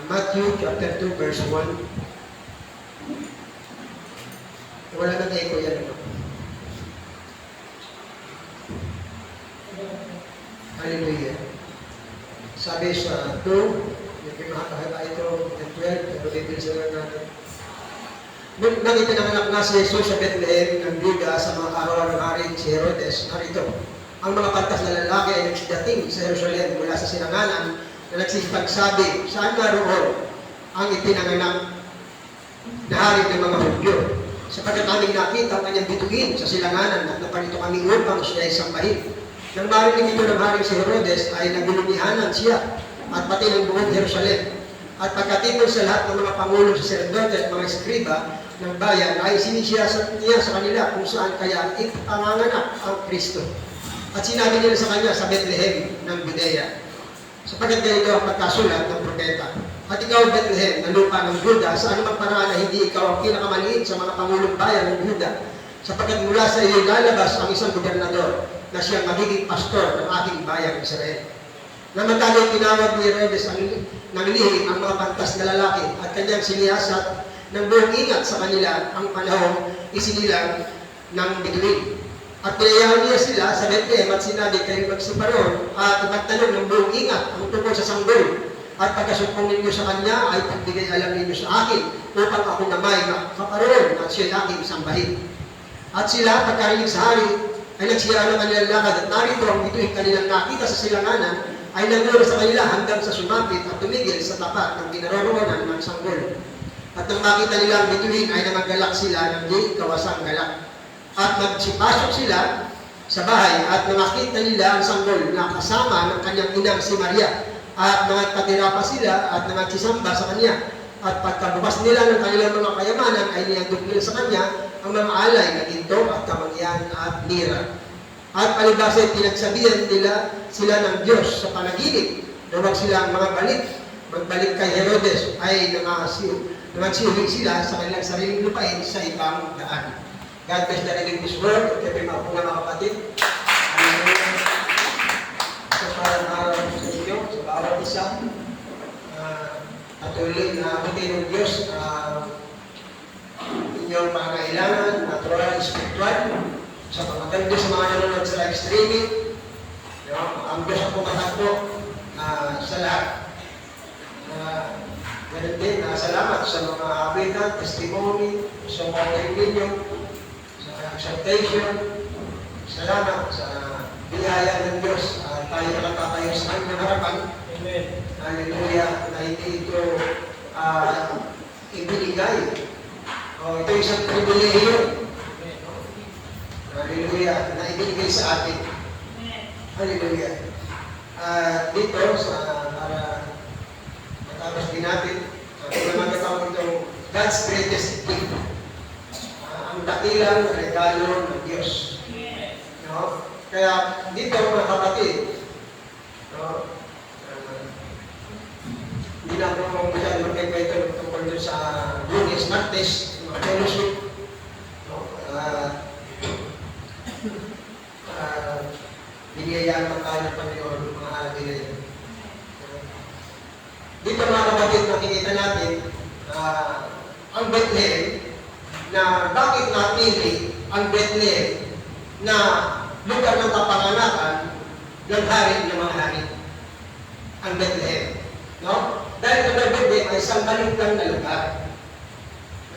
Matthew chapter 2 verse 1. Wala nang echo yan. Ano? Hallelujah. Sabi sa 2, yung pinakahaba ito, 12, pero bibilsin lang natin. Nang ipinanganak na si Jesus sa Bethlehem ng Juda sa mga araw ng hari si Herodes, narito, ang mga pantas na lalaki ay nagsidating sa Jerusalem mula sa sinanganan na nagsisipagsabi, saan naroon ang ipinanganak na hari ng mga Hudyo? Sapagkat aming nakita ang kanyang bituin sa silanganan at naparito kami upang siya ay sambahin. Nang marinig ito ng hari si Herodes ay nagulumihanan siya at pati ng buong Jerusalem. At pagkatipon sa lahat ng mga pangulong sa sacerdote at mga eskriba ng bayan ay sinisiyasat niya sa kanila kung saan kaya ipanganganak ang Kristo. At sinabi nila sa kanya sa Bethlehem ng Judea, sapagkat ganito ang pagkasulat ng propeta. At ikaw, Bethlehem, na lupa ng Juda, sa anumang paraan na hindi ikaw ang pinakamaliit sa mga pangulong bayan ng Juda, sapagkat mula sa iyo lalabas ang isang gobernador na siyang magiging pastor ng aking bayang Israel. Namatali tinawag ni Herodes ng lihim ang mga pantas na lalaki at kanyang siniyasat ng buong ingat sa kanila ang panahong isinilang ng bituin. At pinayahan niya sila sa Bethlehem at sinabi, kayo magsiparon at ipagtanong ng buong ingat ang tungkol sa sanggol. At pagkasumpong ninyo sa kanya ay pagbigay alam ninyo sa akin upang ako na may makaparoon at siya aking sambahin. At sila, pagkarinig sa hari, ay nagsiyara ng kanilang lakad at narito ang bituin kanilang nakita sa silanganan ay nagmula sa kanila hanggang sa sumapit at tumigil sa tapat ng kinaroroonan ng sanggol. At nang makita nila ang bituin ay namagalak sila ng di kawasang galak. At magsipasok sila sa bahay at nakita nila ang sanggol na kasama ng kanyang inang si Maria. At nagpatira pa sila at nagsisamba sa kanya. At pagkabukas nila ng kanilang mga kayamanan ay niyandog nila sa kanya ang mga alay na ginto at kamangyan at lira. At palibasa pinagsabihan nila sila ng Diyos sa panaginip na huwag silang magbalik kay Herodes ay nangasihuwi sila sa kanilang sariling lupain sa ibang daan. God bless the reading this word. At kami mga kapatid. Sa parang araw sa inyo, sa bawat isa, patuloy na abutin ng Diyos inyong mga kailangan, natural, spiritual, sa pagkakalimutan sa mga nanonood sa live streaming. Ang Diyos ang pumatakbo sa lahat. Ganun din, salamat sa mga awitan, testimony, sa mga ninyo, sa exhortation. Salamat sa biyaya ng Diyos. Tayo nakatayo sa kanyang harapan. Amen. Hallelujah. Na hindi ito ibinigay. Ito isang pribilehiyo. Hallelujah, na ibinigay sa atin. Hallelujah. Dito, para matapos din natin, naman katawag itong God's greatest gift. Ang dakilang regalo ng Diyos. No? Kaya dito, mga kapatid, hindi na ako masyadong magkaikwento tungkol doon sa Lunes, Martes, mga fellowship. Biniyayaan pa tayo ng Panginoon mga alagay na yun. Dito mga kapatid, nakikita natin ang Bethlehem na bakit napili ang Bethlehem na lugar ng kapanganakan ng hari ng mga hari. Ang Bethlehem. No? Dahil ang Bethlehem ay isang baliktang na lugar.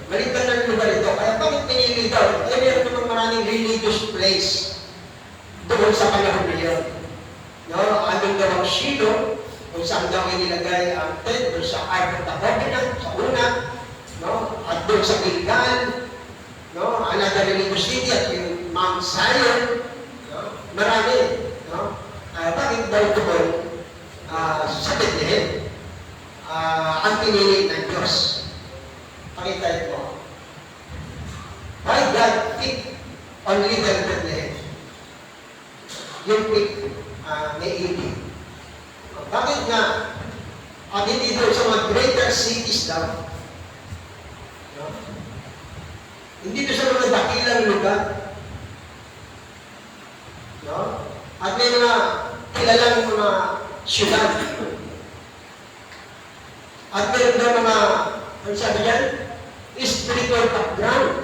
Baliktang na lugar ito. Kaya bakit pinili daw? Meron namang maraming religious place doon sa panahon na yun. No? Andun daw ang Shiloh, kung saan daw inilagay ang tent, doon sa Ark of the Covenant, sa una, no? At doon sa Gilgal, no? Another religious city at yung Mount Zion, no? Marami. No? Bakit daw doon sa Bethlehem ang pinili ng Diyos? Pakita ito. Why God picked on little Bethlehem? Yung pick may ibig. Bakit nga? Hindi doon sa mga greater cities daw. No? Hindi doon sa mga dakilang lugar. No? At may mga kilalang mga syudad. At meron daw mga, ano sabi yan? Spiritual background.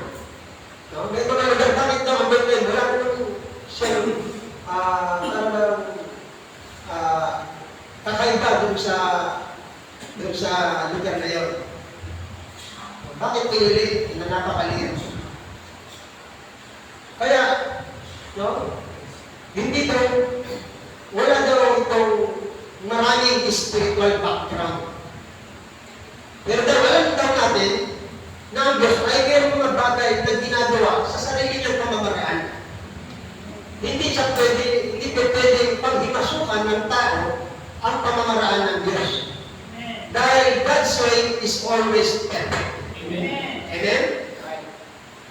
No? May mga lugar, bakit daw ang Bethlehem? Wala naman siyang talagang kakaiba dun sa lugar na yun. Bakit pinili na napakaliit? Kaya, no? Hindi daw, wala daw itong maraming spiritual background. Pero daw, alam daw natin na ang Diyos ay mayroong mga bagay na ginagawa sa sarili niyang pamamaraan. Hindi pwedeng panghimasukan ng tao ang pamamaraan ng Diyos. Dahil God's way is always perfect. Amen? Amen?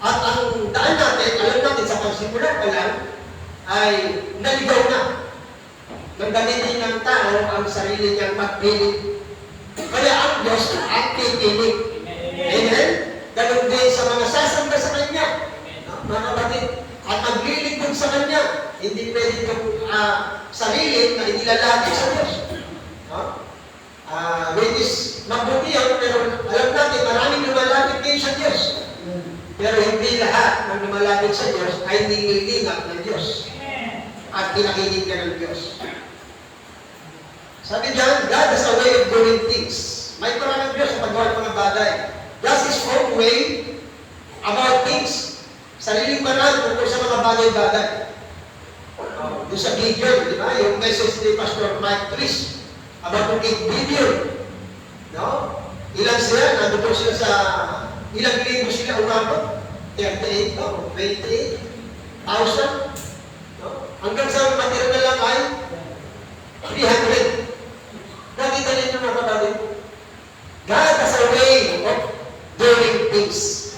At ang daan natin, alam natin sa pagsimula pa lang, ay naligaw na. Nang gamitin ng tao ang sarili niyang pagpili. Kaya ang Diyos ang pipili. Amen? Ganun din sa mga sasamba sa Kanya. No? Mga kapatid, at maglilingkod sa Kanya. Hindi pwede itong sarili na inilalaki sa Diyos. No? Which is mabuti yan, pero alam natin, maraming lumalapit din sa Diyos. Pero hindi lahat ng lumalapit sa Diyos ay nililingap ng Diyos. At kinakinig ka ng Diyos. Sabi diyan, God has a way of doing things. May parang ng Diyos sa paggawa ng mga bagay. God has His own way about things. Sariling parang tungkol sa mga bagay-bagay. Doon sa Gideon, di ba? Yung message ni Pastor Mike Trish about yung Gideon. No? Ilan sila? Nandito sila sa ilang libo sila umabot? 38 o 28,000? No? Hanggang sa matira na lang ay 300. Nakita ninyo mga kapatid? God has a way of doing things.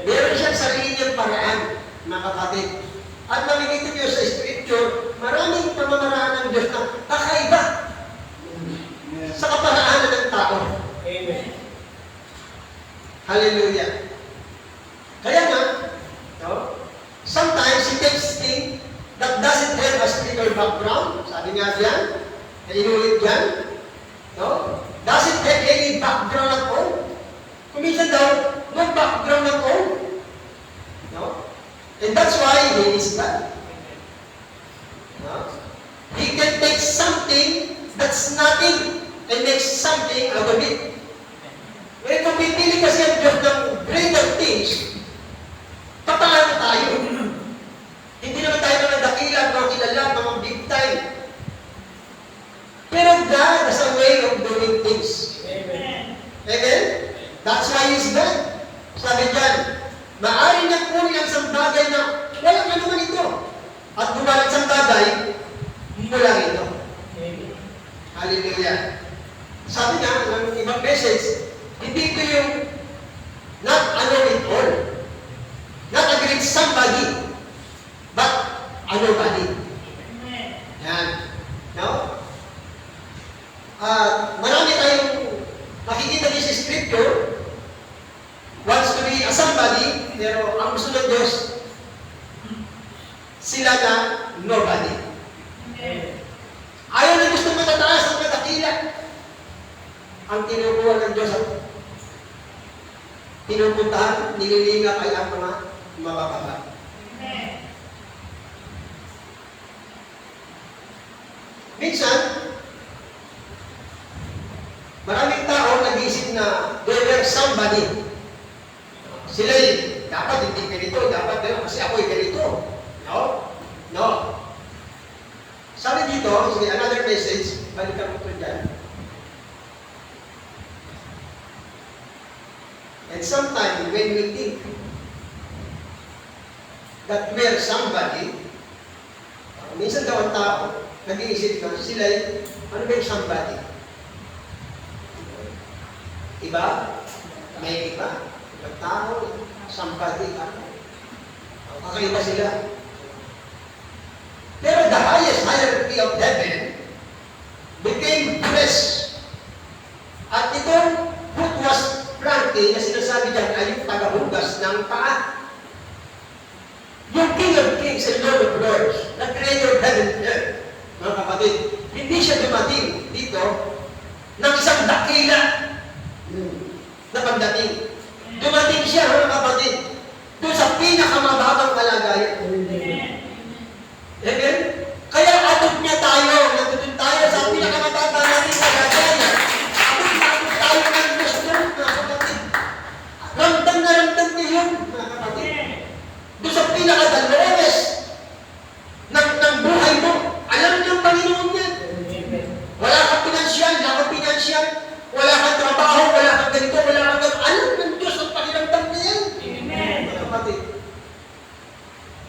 Meron siyang sarili niyang paraan, mga kapatid. At makikita niyo sa Scripture, maraming pamamaraan ng Diyos na kakaiba sa kaparaanan ng tao. Amen. Hallelujah. Kaya nga, no, sometimes He takes things that doesn't have a spiritual background. Sabi nga diyan, na inulit diyan, no? Doesn't have any background at all. Kuminsan daw, no background at all. No? And that's why He is God. No? He can take something that's nothing and make something out of it. Ngayon, kung pipili kasi ang Diyos ng greater things, papaano tayo? Hindi naman tayo mga dakila, mga kilala, mga big time. Pero God has a way of doing things. Amen? Amen? That's why He is God. Sabi dyan, maaari niyang kunin ang isang bagay na walang ano man ito. At gumawa ng isang bagay, mula ito. Amen. Hallelujah. Sabi nga, ng ibang message, hindi ito yung not ano it all. Not a great somebody, but a nobody. Yan. No? Marami tayong makikita din sa Scripture, wants to be a somebody, pero ang gusto ng Diyos, sila na nobody. Ayaw na gusto matataas ang matakila. Ang tinukuha ng Diyos at pinupuntahan, nililingap ay ang mga mabababa. Minsan, maraming tao nag-iisip na they were somebody. Sila'y dapat hindi ganito, dapat ganito, kasi ako'y ganito. No? No. Sabi dito, another message, balikan mo ito dyan. And sometimes when we think that we are somebody, minsan daw ang tao, nag-iisip na sila'y, ano ba yung somebody? Iba? May iba? Ibang tao, somebody, ano? Kakaiba sila. Pero the highest hierarchy of heaven became flesh. At itong who was Frankie na sinasabi dyan ay yung tagahugas ng paa. Yung King of Kings and Lord of Lords, the Creator of heaven and earth, mga kapatid, hindi siya dumating dito ng isang dakila na pagdating. Dumating siya, mga kapatid, Doon sa pinakamababang kalagayan. Amen? Kaya atot niya tayo. Nandun tayo sa pinakamababang natin kalagayan. Atot tayo ng Diyos doon, mga kapatid. Ramdam na ramdam niya yun, mga kapatid. Doon sa pinakadalores ng buhay mo. Alam niyo ang Panginoon yan. Wala kang pinansyal, wala kang trabaho, wala kang ganito, wala kang ganito. Alam ng Diyos ang pakiramdam niya yan. Mga kapatid.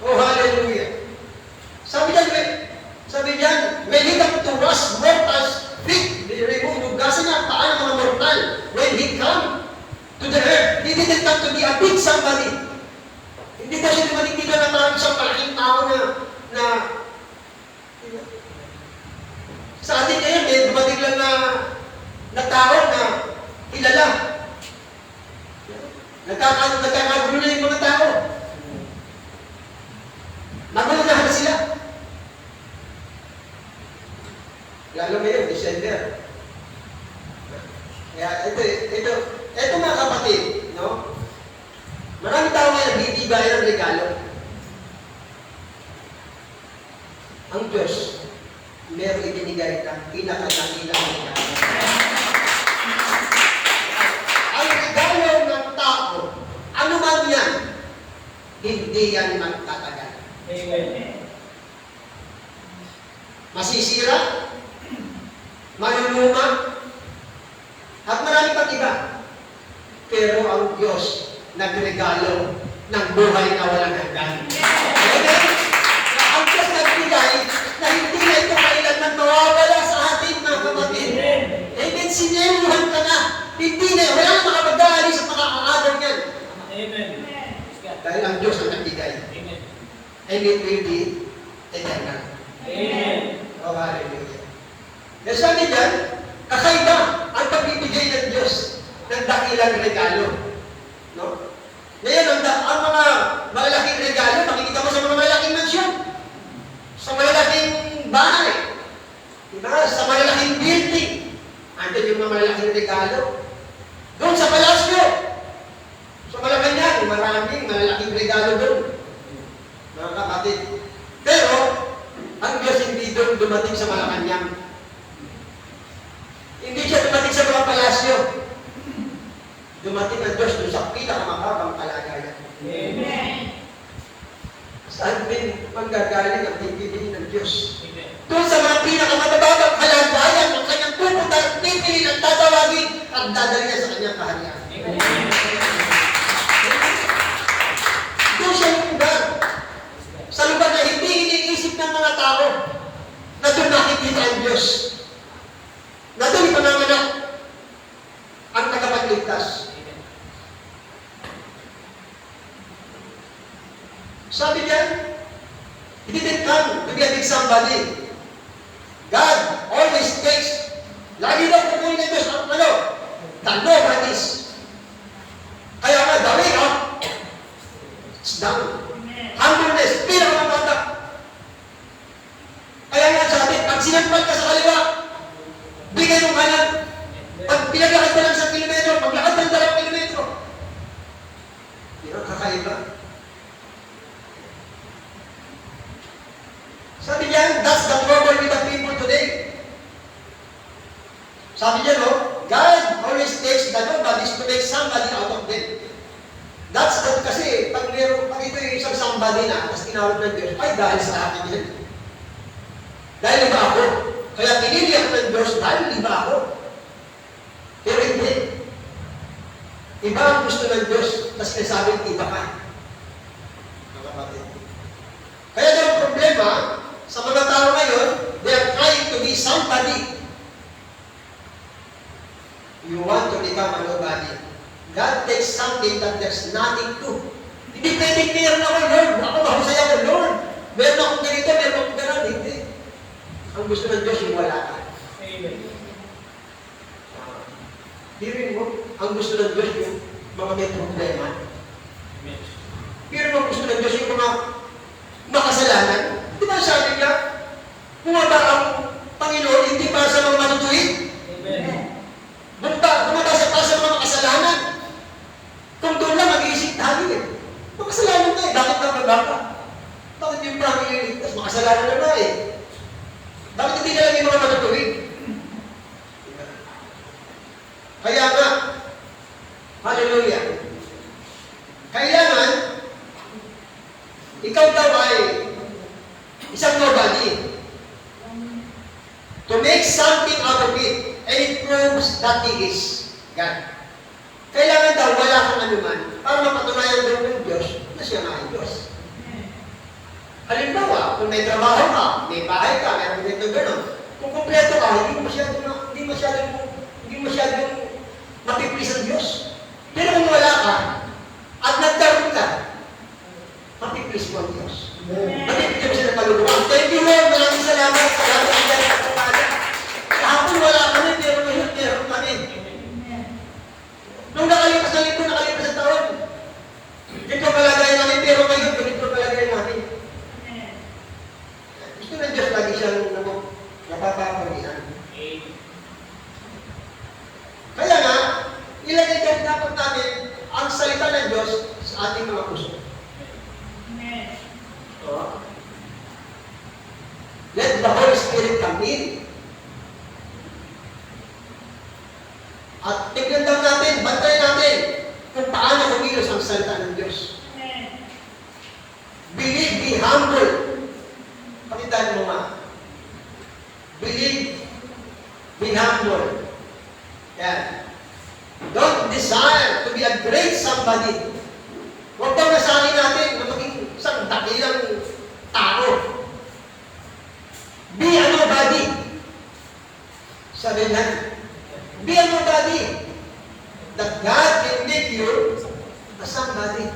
Oh, hallelujah. Sabi diyan, when he come to us, mortals, feet, hugasan niya ang paa ng mga mortal. When he come to the earth, he didn't come to be a big somebody. Hindi daw siya dumating dito na parang isang malaking tao na sa atin ngayon, may dumating lang na tao na kilala. Nagkakagulo na yung mga tao. Nagulunahan na sila. Lalo ngayon, December. Kaya ito mga kapatid, no? Marami tao ngayon nagbibigay ng regalo. Ang Diyos, meron ibinigay ng pinakadakilang regalo. Ang regalo ng tao, ano man yan, hindi yan magtatagal. Masisira, maluluma, at marami pang iba. Pero ang Diyos nagregalo ng buhay na walang hanggan. Amen? Ang Diyos nagbigay na hindi na ito kailanman mawawala sa atin, mga kapatid. Amen? Sineluhan ka na. Hindi na. Wala na makapag-aali sa makakaagaw niyan. Amen. Dahil ang Diyos ang nagbigay. Amen. And it will be eternal. Amen. Oh, hallelujah. Dahil sabi niyan, kakaiba ang pagbibigay ng Diyos ng dakilang regalo. No? Ngayon, ang mga malalaking regalo, makikita mo sa mga malalaking mansyon, sa malalaking bahay, diba? Sa malalaking building, andun yung mga malalaking regalo. Doon sa palasyo, sa Malacanang, maraming malalaking regalo doon. Mga kapatid. Pero, ang Diyos hindi doon dumating sa Malacanang. Hindi siya dumating sa mga palasyo. Dumating ang Diyos doon sa pinakamababang kalagayan. Amen. Saan din manggagaling ang pipiliin ng Diyos? Amen. Doon sa mga pinakamababang kalagayan ng kanyang pupunta at pipiliin at tatawagin at dadali niya sa kanyang kaharian. Amen. Doon siya yung lugar. Sa lugar na hindi iniisip ng mga tao na doon nakikita ang Diyos. Na doon ipananganak ang tagapagligtas. Sabi niya, he didn't come to be a big somebody. God always takes, lagi daw pupunin ng Diyos ang the nobodies. Kaya nga, the way up, it's down. Humbleness, pinakamabata. Kaya nga sabi, pag sinampal ka sa kaliwa, bigay ng kanan. Pag pinaglakad ka lang sa kilometro, paglakad ng 2 kilometro. Yun, kakaiba. Sabi niya, that's the trouble with the people today. Sabi niya, no, God always takes the nobodies to make somebody out of them. That's the, kasi pag ito yung isang somebody na, tapos tinawag ng Diyos, ay dahil sa akin yan. Dahil iba ako. Kaya pinili ako ng Diyos dahil iba ako. Pero hindi. Iba ang gusto ng Diyos, tapos nasabing iba ka. Mga kapatid. Kaya daw ang problema, sa mga tao ngayon, they are trying to be somebody. You want to become a nobody. God takes something that there's nothing to. Hindi pwedeng meron ako, Lord. Ako mahusay ako, Lord. Meron akong ganito, meron akong gano'n. Hindi. Ang gusto ng Diyos yung wala ka. Amen. Hearing mo, ang gusto ng Diyos yung mga may problema. Amen. Hearing mo, ang gusto ng Diyos yung mga makasalanan. Di ba sabi niya, bumaba ang Panginoon, hindi para sa mga matutuwid. Amen. Bumaba sa para sa mga makasalanan. Kung doon lang mag-iisip tayo eh. Makasalanan that He is God. Kailangan daw wala kang anuman para mapatunayan daw ng Diyos na siya nga ay Diyos. Halimbawa, kung may trabaho ka, may bahay ka, meron dito gano'n, kung kumpleto ka, hindi masyadong mapiplis ang Diyos. Pero kung wala ka, at nagkaroon ka, mapiplis mo ang Diyos. Mapiplis mo siya ng kaluluwa. Thank you Lord, maraming salamat. Salamat sa dahil sa pagkala. Kahapon wala kami, pero ngayon meron kami. Nung nakalipas na linggo, nakalipas sa taon, ito palagay namin, pero ngayon, ganito palagay namin. Gusto ng Diyos lagi siyang napapapalihan. Kaya nga, ilagay din dapat natin ang salita ng Diyos sa ating mga puso. Let the Holy Spirit come in. At tignan daw natin, bantayan natin kung paano kumilos ang salita ng Diyos. Believe, be humble. Pakitaan mo nga. Believe, be humble. Yan. Don't desire to be a great somebody. Huwag daw nasabi natin na maging isang dakilang tao. Be a nobody. Sabi niya, be a nobody. That God can make you a somebody.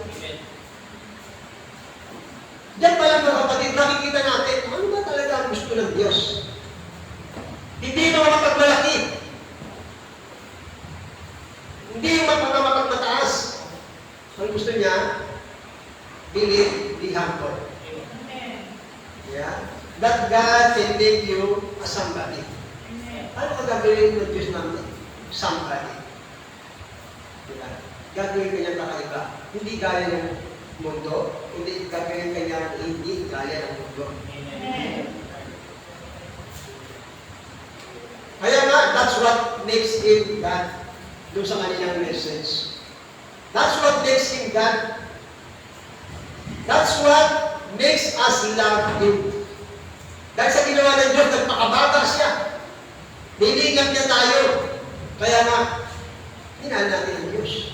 Diyan pa lang mga kapatid, makikita natin, ano ba talaga ang gusto ng Diyos? Hindi mga mapagmalaki. Hindi yung mapagmataas. Ang gusto niya, believe, be humble. Yeah? That God can make you a somebody. Ano ka gagawin ng Diyos namin? Somebody. Diba? Gagawin kanyang kakaiba. Hindi gaya ng mundo, hindi gagawin kanyang hindi gaya ng mundo. Kaya nga, that's what makes him God doon sa kanilang message. That's what makes him God. That's what makes us love him. Dahil sa ginawa ng Diyos, nagpakabata siya. Nilingap niya tayo. Kaya nga, hinahal natin ang Diyos.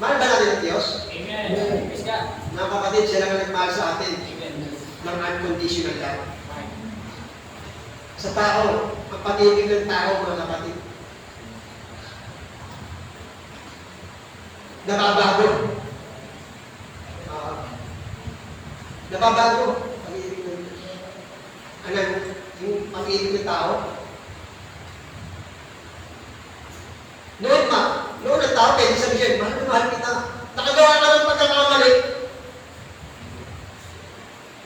Mahal ba natin ang Diyos? Amen. Praise God. Mga kapatid, siya lang ang nagmahal sa atin Amen. ng unconditional love. Sa tao, ang pag-ibig ng tao, mga kapatid, nababago. Nababago. Pag-ibig ng Diyos. Ano, yung pag-ibig ng tao, noon ang tao, pwede sabihin, mahal na mahal kita. Nakagawa ka ng pagkakamali.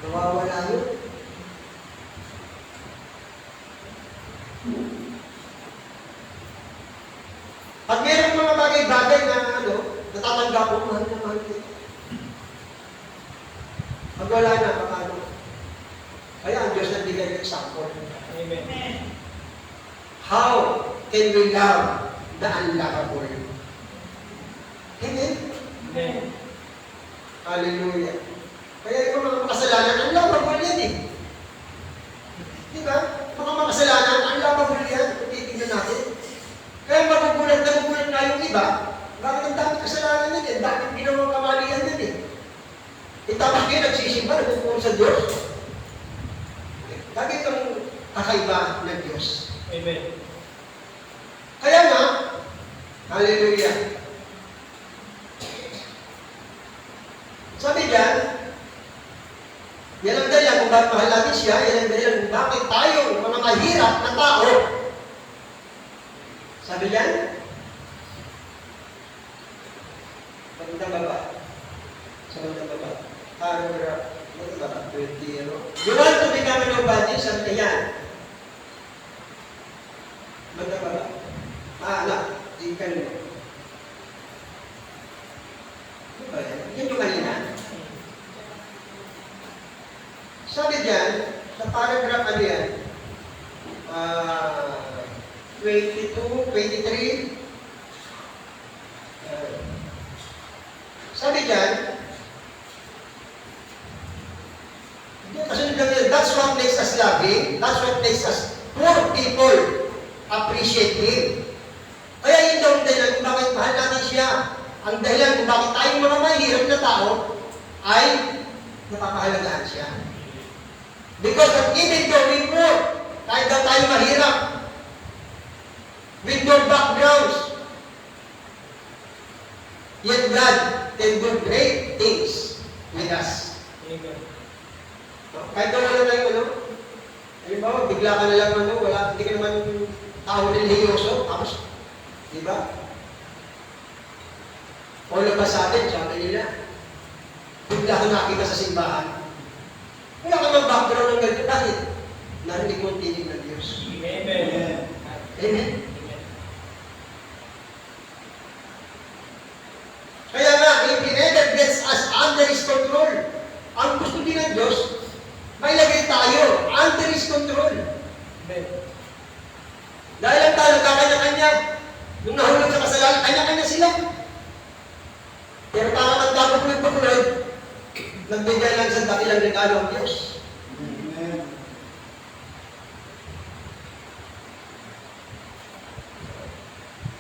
Nawawala yun. Pag mayroong mga bagay-bagay na natatanggap mo, mahal na mahal kita. Pag wala na, paano? Kaya ang Diyos nagbigay ng example. Amen. How can we love the unlovable? Amen? Amen. Hallelujah. Kaya yung mga makasalanan, unlovable yan eh. Di ba? Mga makasalanan, unlovable yan. Kung titignan natin. Kaya magugulat na yung iba. Bakit ang dami kasalanan yan eh? Bakit ginawang kamalian yan eh? Tapos kayo nagsisimba, nagpupunta sa Diyos. Bakit ang kakaiba ng Diyos? Amen. Kaya nga, hallelujah. Sabi diyan, yan ang dahilan kung bakit mahal natin siya, yan ang dahilan kung bakit tayo, mga mahirap na tao. Sabi diyan, magandang baba. Sa magandang baba. Paragraph, ano ba? 20, ano? You want to become a nobody, sabi yan. Magandang baba. Anak, ikan mo. Ano ba yan? Yan yung kanina. Sabi diyan, sa paragraph ano yan? 22, 23. Sabi diyan, that's what makes us loving, that's what makes us poor people appreciate Him. ang dahilan kung bakit tayong mga mahirap na tao ay napapahalagahan siya. Because of even though we poor, kahit daw tayo mahirap, with no backgrounds, yet God can do great things with us. Amen. Kahit daw wala tayong ano, halimbawa, bigla ka na lang ano, wala, hindi ka naman tao relihiyoso, tapos, di ba? All of a sudden, sabi nila, bigla ka nakita sa simbahan. Wala ka ng background ng ganito. Bakit? Narinig mo ang tinig ng Diyos. Amen. Amen? Kaya nga, if He never gets us under His control, ang gusto din ng Diyos, mailagay tayo under His control. Amen. Dahil ang tayo nagkakanya-kanya, nung nahulog sa kasalanan, kanya-kanya sila. Pero para magkakapulit-pulit, nagbigay lang sa dakilang regalo ang Diyos. Amen.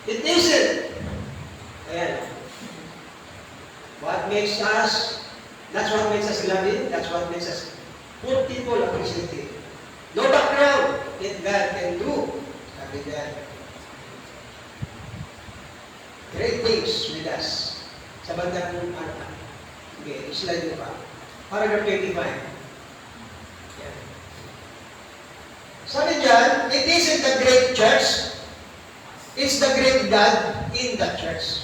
It isn't. Ayan. What makes us, that's what makes us loving, that's what makes us good people appreciative. No background, that God can do. Sabi niya. Great things with us. Sa bandang okay, slide mo pa. Paragraph 25. Yan. Sabi dyan, it isn't the great church, it's the great God in the church.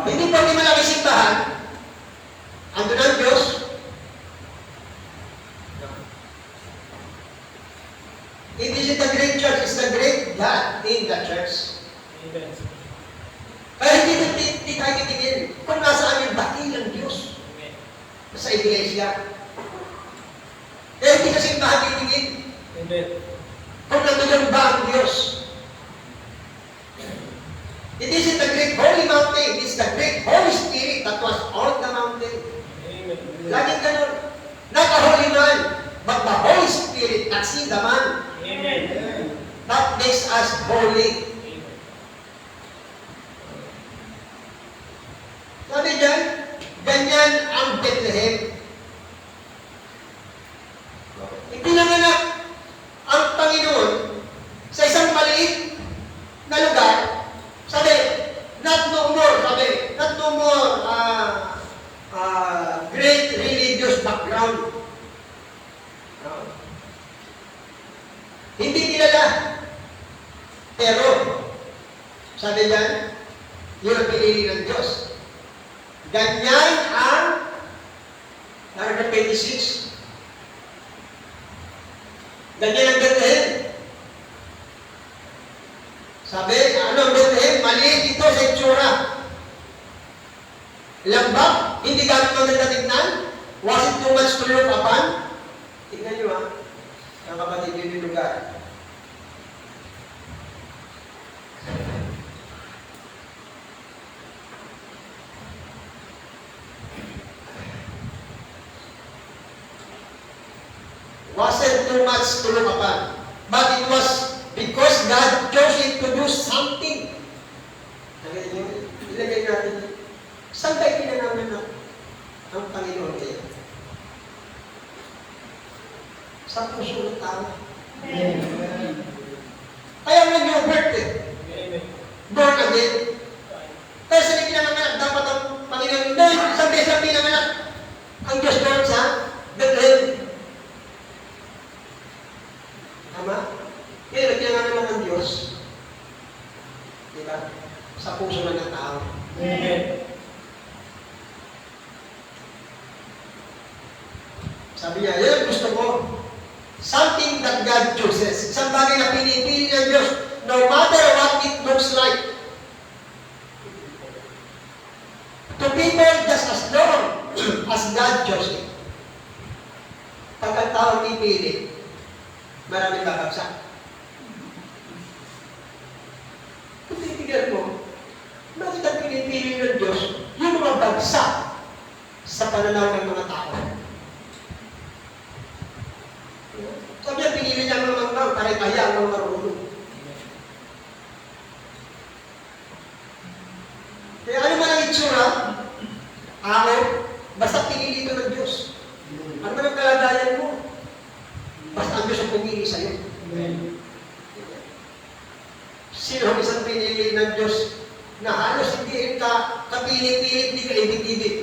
Hindi po di malaki simbahan, ando ng Diyos. It isn't the great church, it's the great God in the church. Amen. Kaya hindi tayo titigil kung nasaan yung dakilang Diyos Amen. sa iglesia. Kaya hindi kasi simbahan titigil Amen. kung nandun ba ang Diyos. It isn't the great holy mountain, it's the great Holy Spirit that was on the mountain. Amen. Laging ganun. Not the holy man, but the Holy Spirit that's in the man. Amen. That makes us holy. Sabi dyan, ganyan ang Bethlehem. Hindi nanganak ang Panginoon sa isang maliit na lugar. Sabi, not no more, sabi, not no more great religious background. Hindi kilala. Pero, sabi dyan, yun ang pinili ng Diyos. Ganyan ang paragraph 26. Ganyan ang Bethlehem. Sabi, ano ang Bethlehem? Maliit ito sa itsura. Lambak, hindi gamit maganda tignan. Was it too much to look upon? Tignan nyo ang kapatid yun yung lugar. Wasn't too much to look upon. But it was because God chose it to do something. Ilagay natin. Saan tayo pinanaman ang Panginoon kayo? Sa puso ng tao. Amen. Kaya when you're birth, Amen. born again. Kaya sa pinanganak, dapat ang Panginoon, dahil sa pinanganak, ang Diyos doon sa Bethlehem. Tama? Kaya pinanganak lang ang Diyos. Diba? Sa puso ng tao. Amen. Sabi niya, yan gusto ko. Something that God chooses. Isang bagay na pinipili ng Diyos, no matter what it looks like. To people just as long as God chose it. Pag ang tao pipili, maraming babagsak. Kung titigan mo, bakit ang pinipili ng Diyos, yung mga bagsak sa pananaw ng mga tao. Sabi niya, pinili niya ang mga kaya ang mga marunong. Sino ang isang pinili ng Diyos na halos hindi rin ka kapilit-pilit, hindi ka ibig-ibig?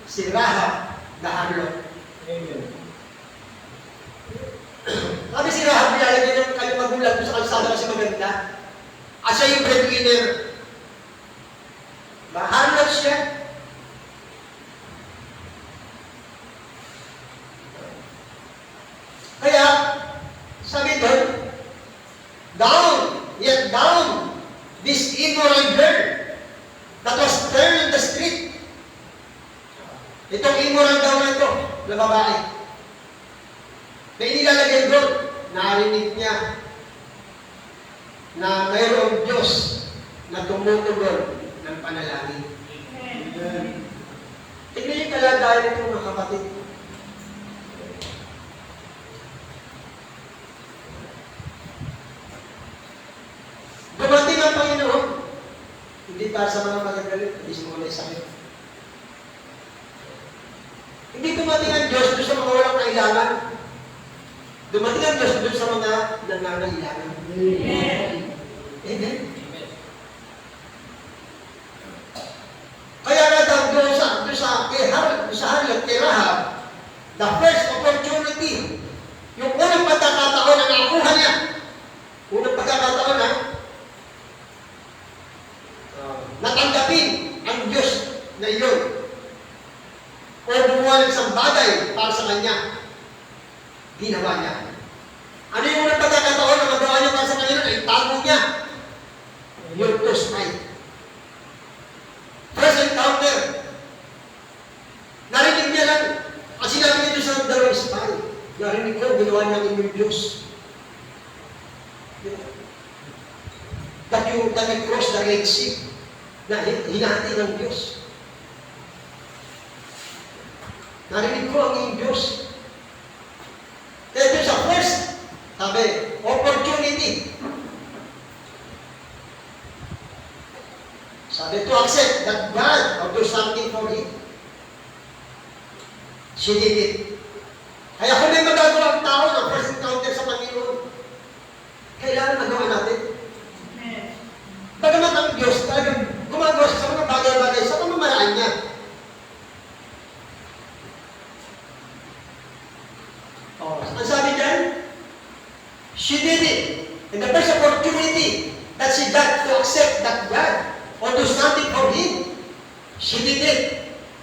Si Rahab, the harlot. Amen. Sabi si Rahab, nilalagay ng kanyang magulang doon sa kalsada kasi maganda. At siya yung breadwinner. Harlot siya. Kaya, sabi doon, down, yet down, this immoral girl that was turned in the street. Itong immoral daw na ito, na babae. Na inilalagay doon, narinig niya na mayroong Diyos na tumutugon ng panalangin. Amen. Tignan niyo kalagayan nito mga kapatid. Dumating ang Panginoon, hindi para sa mga magagalit, hindi sa mga may sakit. Hindi dumating ang Diyos doon sa mga walang kailangan. Dumating ang Diyos doon sa mga nangangailangan. Amen. Amen. Amen. Kaya nga daw doon sa harlot kay Rahab, the first opportunity, yung unang pagkakataon na nakuha niya, unang pagkakataon na, natanggapin ang Diyos na iyon o gumawa ng isang bagay para sa Kanya, ginawa niya. Ano yung unang pagkakataon na magawa niya para sa Kanya? Ay tago niya yung toast night. First encounter. Narinig niya lang. Ang sinabi niya doon sa dalawang spy, narinig ko, ginawa niya ang inyong Diyos. That you cross the Red Sea na hinati ng Diyos. Narinig ko ang inyong Diyos. Kaya doon sa first, sabi, opportunity. Sabi, to accept that God will do something for him. She did it. Kaya kung may magagawa ang tao ng first encounter sa Panginoon, kailangan magawa natin. Bagamat ang Diyos talagang gumagawa siya sa mga bagay-bagay sa pamamaraan niya. Ang sabi diyan, she did it. And the first opportunity that she got to accept that God or do something for him, she did it.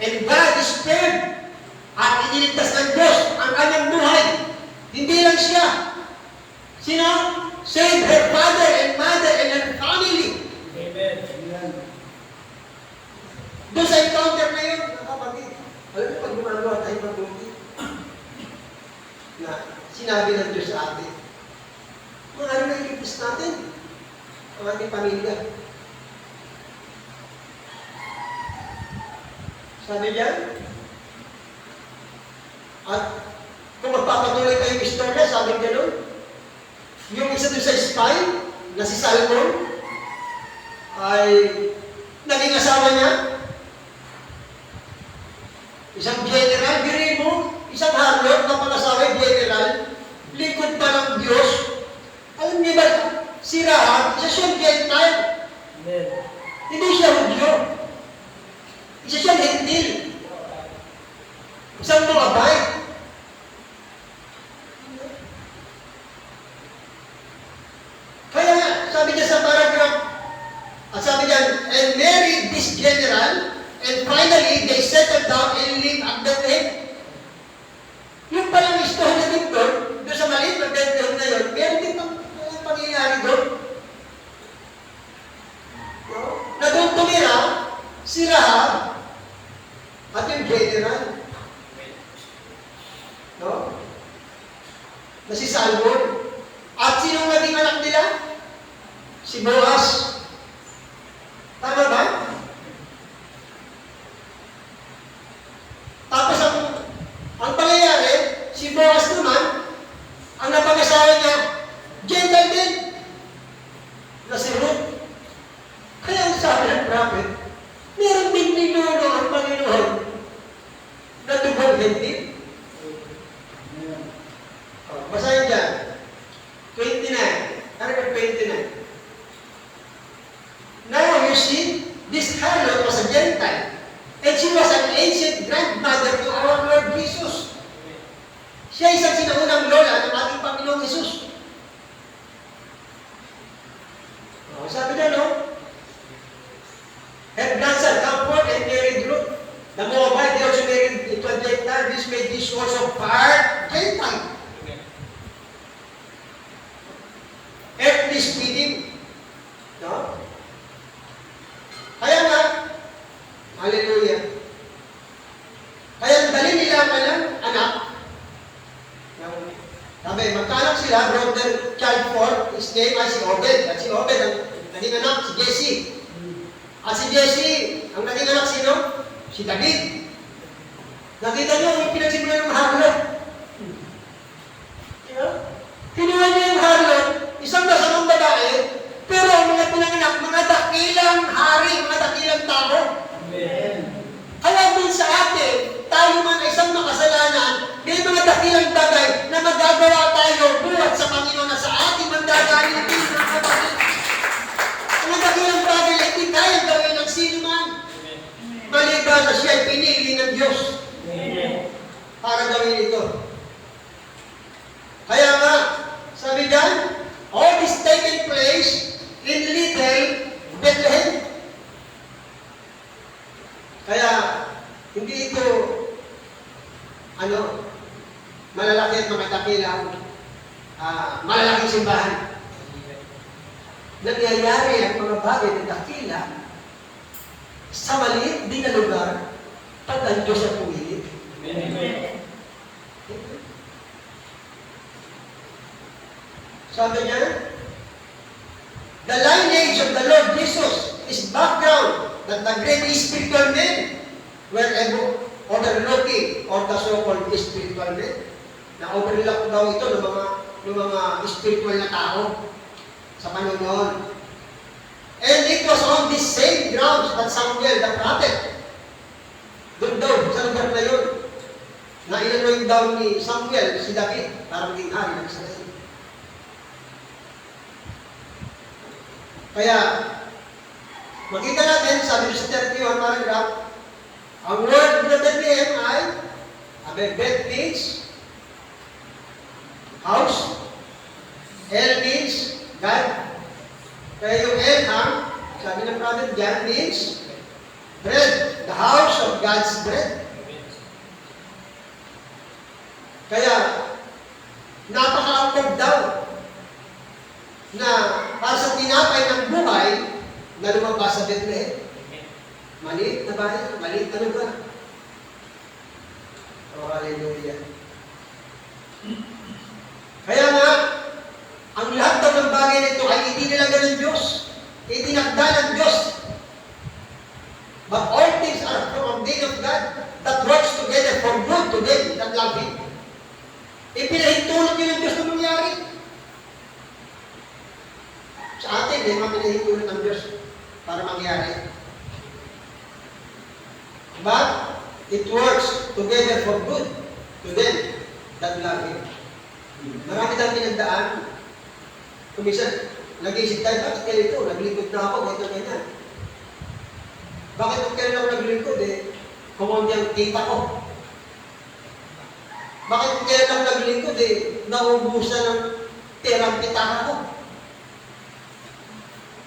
And God spared at iniligtas ng Diyos ang kanyang buhay. Hindi lang siya. Sino? Save her father and mother and her family. Amen. Amen. Doon sa encounter na yun, kapatid, alam mo, pag gumagawa tayo mabuti, na sinabi ng Diyos sa atin, mga ano na iligtas natin, ang ating pamilya. Sabi niya, at kung magpapatuloy kayo yung istorya, sabi gano'n, yung isa doon sa spy, na si Salmon, ay naging asawa niya, isang general, diri mo, isang harlot na pag-asawa general, likod pa ng Diyos. Alam niyo ba, si Rahab, isa siyang Gentile. Amen. Hindi siya Hudyo. Isa siyang Hentil. Isang Moabite. Kaya nga, sabi niya sa paragraph, sabi niya, and married this general, and finally, they settled down and lived at Bethlehem. Yung palang istorya na din doon sa maliit na Bethlehem na yun, meron din pangyayari doon. No? Na doon tumira, si Rahab, at yung general. No? Na si Salmon. At sinong naging anak nila? Si Boaz. Tama ba? Tapos ang pangyayari, si Boaz naman, ang napag-asawa niya, Gentile din. Na si Ruth. Kaya ang sabi ng prophet, meron din ninuno ang Panginoon na tubong hindi. Basahin dyan. 29. Ano yung 29? Sabi niya, no? Have grandson, come forth and married Ruth. The Moabite, they also married into a Gentile. This made this also part Gentile. Earthly speaking. No? Kaya nga, hallelujah. Kaya dali nila ang kanilang anak. Sabi, magkaanak sila, brought their child forth, his name ay si Obed. At si Obed, ang naging anak, si Jesse. At si Jesse, ang naging anak sino? Si David. Nakita niyo yung pinagsimulan ng harlot. Kinuha niya yung harlot, isang masamang babae, pero ang mga pinanganak, mga dakilang hari, mga dakilang tao. Amen. Kaya din sa atin, tayo man ay isang makasalanan, may mga dakilang bagay na magagawa tayo buhat sa Panginoon na sa ating mandadaanin din mga kapatid. Mga dakilang bagay na hindi kayang gawin ng sino man. Maliban na siya ay pinili ng Diyos para gawin ito. Kaya nga, sabi dyan, all this taken place in little Bethlehem. Kaya, hindi ito, malalaki at mga dakilang, malalaking simbahan. Nangyayari ang mga bagay ng dakila sa maliit din na lugar pag ang Diyos ang pumilit. Sabi niya, the lineage of the Lord Jesus is background that the great spiritual men were overlooking or the so-called spiritual men. Na-overlook daw ito ng mga spiritual na tao sa panahon noon. And it was on this same grounds that Samuel the prophet, doon daw sa lugar na yun, na inanoy daw ni Samuel si David para maging hari ng Israel. Kaya, makita natin, sabi sa 31 paragraph, ang word na Bethlehem ay, Beth means house, El means God. Kaya yung Elham, sabi ng prophet dyan, means bread, the house of God's bread. Kaya, napaka-angkog daw na para sa tinapay ng buhay na lumabas sa Bethlehem. Maliit na bayan, maliit na lugar. Oh, hallelujah. Kaya nga, ang lahat daw ng bagay nito ay idinilaga ng Diyos. Itinakda ng Diyos. But all things are from the of God that works together for good to them that love Him. Ipinahintulot niyo ng Diyos na mangyari. Sa atin, may mga pinahintulot ng Diyos para mangyari. But it works together for good to them that love Him. Marami tayong pinagdaan. Kumisan, nag-iisip tayo, bakit kaya ito? Naglingkod na ako, ganito, ganyan. Bakit kung kailan ako naglingkod, kumawag yung kita ko. Bakit kung kailan ako naglingkod, naubusan ng perang pitaka ko.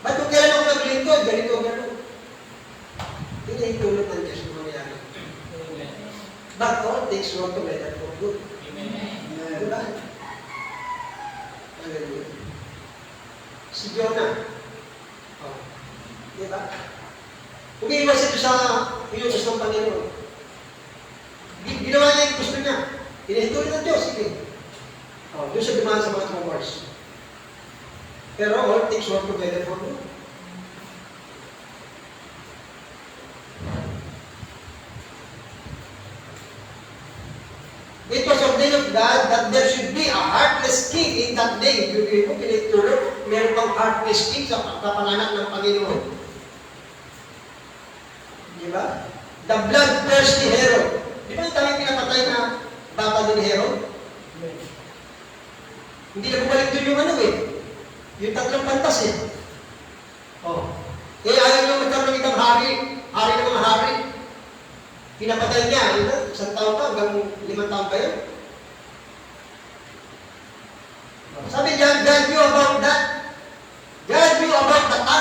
Bakit kung kailan ako naglingkod, ganito, ganito. Pinahintulot ng Diyos na mangyari. But all things work together for good. Diba? Hallelujah. Si Jonah. Oh. Diba? Umiiwas ito sa inutos ng Panginoon. Ginawa niya yung gusto niya. Pinahintulot ng Diyos. Sige. Oh, doon siya dumaan sa mga troubles. Pero all things work together for good. It was ordained of God that there should be a heartless king in that day. Yung pinitulog, meron bang heartless king sa kapanganak ng Panginoon? Diba? The bloodthirsty Herod. Di ba yung tayo pinapatay na bata din Herod? Hindi na bumalik doon yung yung tatlong pantas Oh. Ayaw nyo magkaroon ng itang hari ng mga hari. Pinapatay niya, isang taon pa, hanggang 5 taon pa yun. Sabi niya, God knew about that. God knew about the time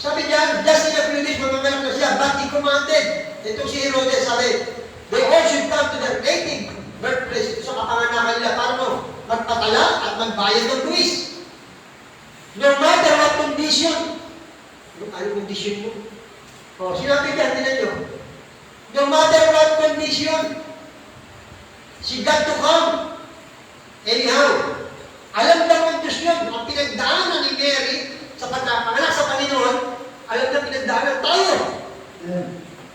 Sabi niya, just in a few days, mamamalak na siya, but he commanded. Itong si Herodes, sabi, they all should come to their native birthplace. Ito sa kapanganakan nila, paano magpatala at magbayad ng buwis. No matter what condition. Ano condition mo? O, sinabi niya, tinan nyo. No matter what condition, she got to come. Anyhow, alam lang ng Diyos yun, ang pinagdaanan ni Mary sa pagkapanganak sa Panginoon, alam na pinagdaanan tayo.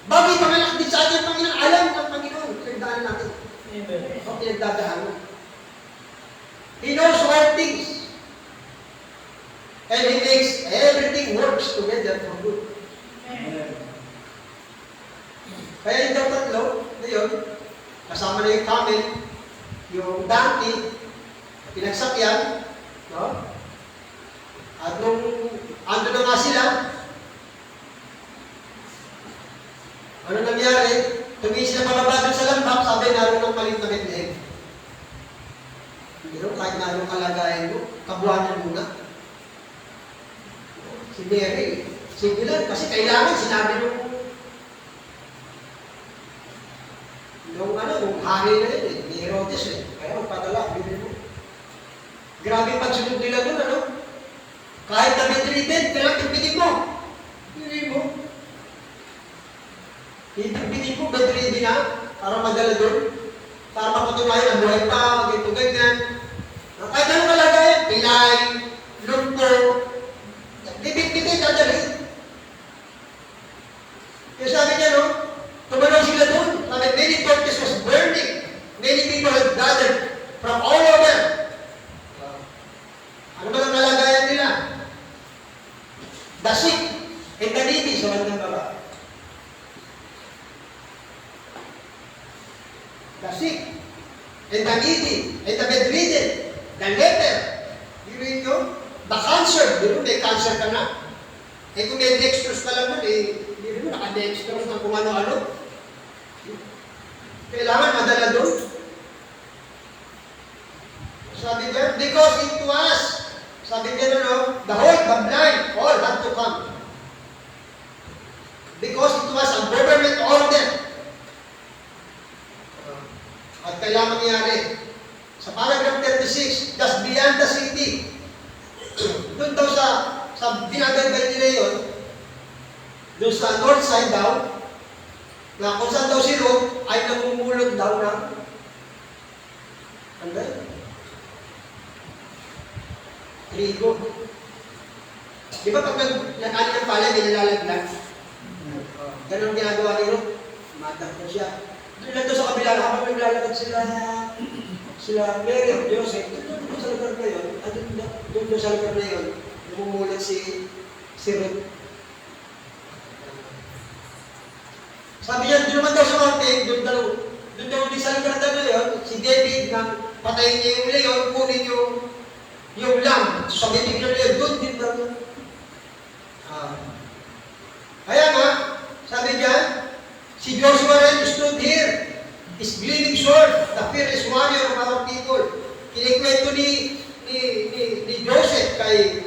Bago ipanganak din sa atin, Panginoon, alam ng Panginoon, pinagdaanan natin. Amen. Ang pinagdadaanan. He knows all things. And He makes everything works together for good. Amen. Kaya yung tatlo, ngayon, kasama na yung camel, yung donkey, pinagsakyan, no? At nung ando na nga sila, ano nangyari? Tumingin sila pababa dun sa lambak, sabi naroon ng malit na Bethlehem. Hindi rin, kahit naroon kalagayan mo, kabuhanan muna. Si Mary, singular, kasi kailangan sinabi nung hari na yun ni Herodes kaya magpadala, bibili mo. Grabe yung pagsunod nila doon, Kahit na bedridden, kailangan tipitin mo. Bibili mo. Tipitin mo, bedridden na, para madala doon. Para mapatunayan ang buhay pa, ganyan. Kahit anong kalagayan, pilay, lumpo, bibit-bitin, dadalhin. Kaya sabi niya, tumanaw sila doon. Sabi, many torches was burning. Many people had gathered from all over. Ano ba ang kalagayan nila? The sick and the needy sa bandang baba. The sick and the needy and the bedridden. The leper. You read nyo? The cancer. Di ba may cancer ka na? Kung may dextrose ka lang nun, hindi mo naka-dextrose ng kung ano-ano. Kailangan madala doon. Sabi niya, because it was, sabi niya the whole, the blind, all had to come. Because it was a government order. At kailangan mangyari. Sa paragraph 36, just beyond the city, doon daw sa binagagay nila yun, doon sa north side daw, na kung saan daw si Ruth ay namumulot daw ng ano? Trigo. Di ba pag nag-ani ng palay, nilalaglag? Ganun ginagawa ni Ruth. Matak na siya. Doon lang daw sa kabila, habang naglalakad sila Mary at Joseph, doon sa lugar na yun, at doon sa lugar na yun, namumulot si Ruth. Sabi niya, doon naman daw sa mountain, doon daw ulit sa lugar na yun, si David nang patayin niya yung leon, kunin yung lamb. So, sa bibig ng leon, doon din daw. Kaya nga, sabi niya, si Joshua rin stood here, is gleaming sword, the fearless warrior of our people. Kinikwento ni Joseph kay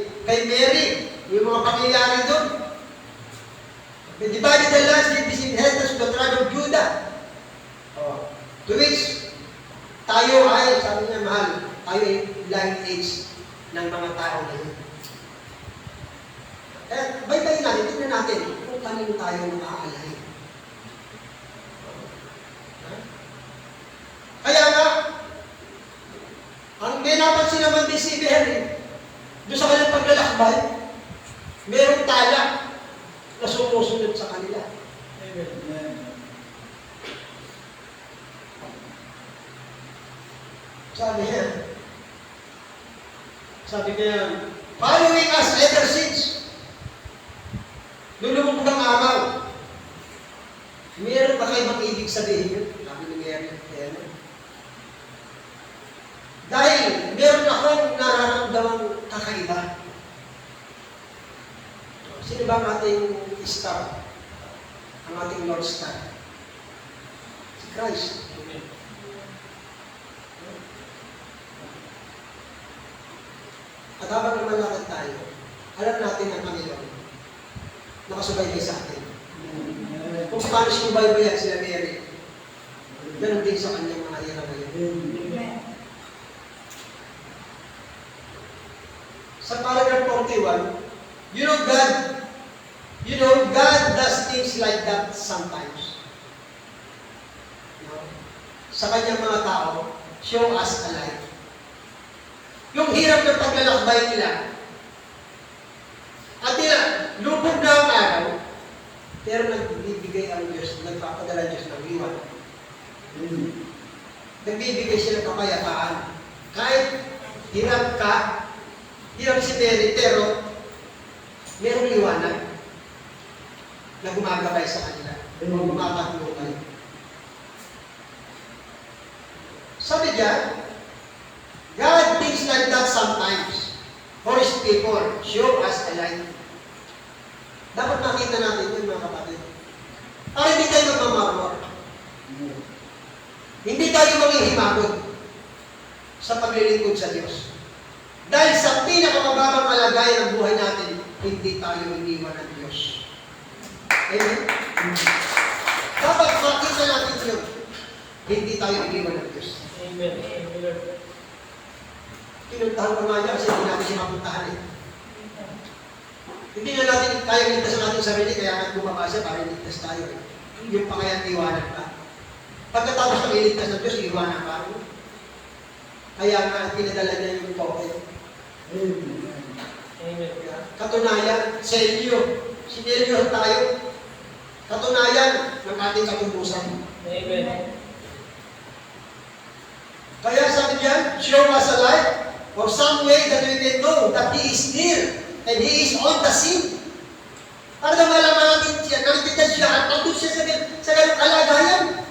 Mary, yung mga pangyayari doon. They divided the lands, gave this inheritance to the tribe of Judah. To which, tayo ay, sabi niya, mahal, tayo ay lineage ng mga tao na yun. Baybayin natin, tignan natin kung kanino tayo maaalay. Kaya nga, ang may napansin naman din si Mary, doon sa kanyang paglalakbay, mayroong tala na sumusunod sa kanila. Amen. Sabi niya, following us ever since. Lulubog ng amaw. Meron ba kayo bang ibig sabihin yun? Sabi ni Mary. Dahil meron akong nararamdamang kakaiba. Sino ba ang ating star? Ang ating Lord Star? Si Christ. At habang lumalakad tayo, alam natin ang Panginoon. nakasubaybay sa atin. Kung paano sinubaybayan sila Mary, ganun din sa kanyang mga ira ngayon. Sa paragraph 41, God does things like that sometimes. Sa kanyang mga tao, show us a light. Yung hirap ng paglalakbay nila, at lubog na ang araw, pero nagbibigay ang Diyos, nagpapadala Diyos ng liwan. Nagbibigay siya ng kapayapaan. Kahit hirap si Mary, pero merong liwanag na gumagabay sa kanila. Gumapatulong. Sabi diyan, God thinks like that sometimes. For His people, show us a light. Dapat makita natin yun, mga kapatid. Para hindi tayo magmamarmor. Hindi tayo manghihimagod sa paglilingkod sa Diyos. Dahil sa pinakamababang kalagayan ng buhay natin, hindi tayo iniwan ng Diyos. Amen? Dapat makita natin yun. Hindi tayo iniwan ng Diyos. Amen. Pinuntahan ko nga niya kasi hindi natin siya mapuntahan eh. Hindi na natin kaya ligtas ang ating sarili, kaya nga bumaba siya para iligtas tayo eh. Yung pa kaya iwanan ka. Pagkatapos ng iligtas ng Diyos, iwanan ka. Kaya nga pinadala niya yung token. Amen. Katunayan, sinelyo tayo. Katunayan ng ating katumbusan. Amen. Kaya sabi niya, show us a light or some way that we can know that He is near and He is on the scene. Para na malaman natin siya, nakikita siya at andun siya sa ganung kalagayan.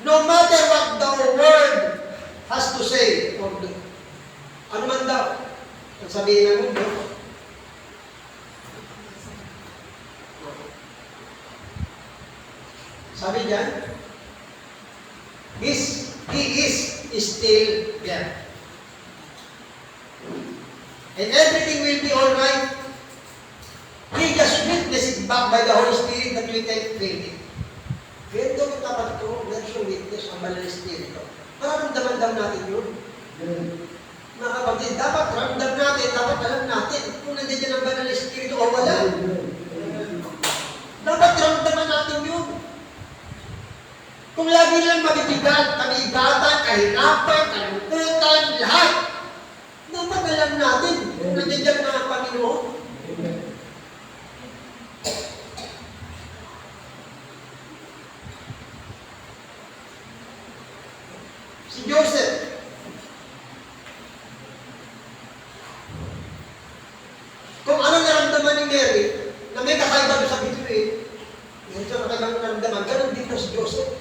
No matter what the world has to say or do. Ano man daw, ang sabihin ng mundo, sabi diyan, He is still there. And everything will be all right. He just witnessed it back by the Holy Spirit that we can feel it. Kaya ito yung tapat ito, meron siyang witness ang Banal na Espiritu. Mararamdaman daw natin yun. Mga kapatid, dapat ramdam natin, dapat alam natin kung nandiyan ang Banal na Espiritu o wala. Dapat ramdaman natin yun. Kung lagi lang mabibigat, kabigatan, kahirapan, kalungkutan, lahat, dapat alam natin kung nandiyan mga Panginoon. Si Joseph, kung ano naramdaman ni Mary, na may kakaiba doon sa bituin, medyo kakaibang naramdaman, ganun dito si Joseph.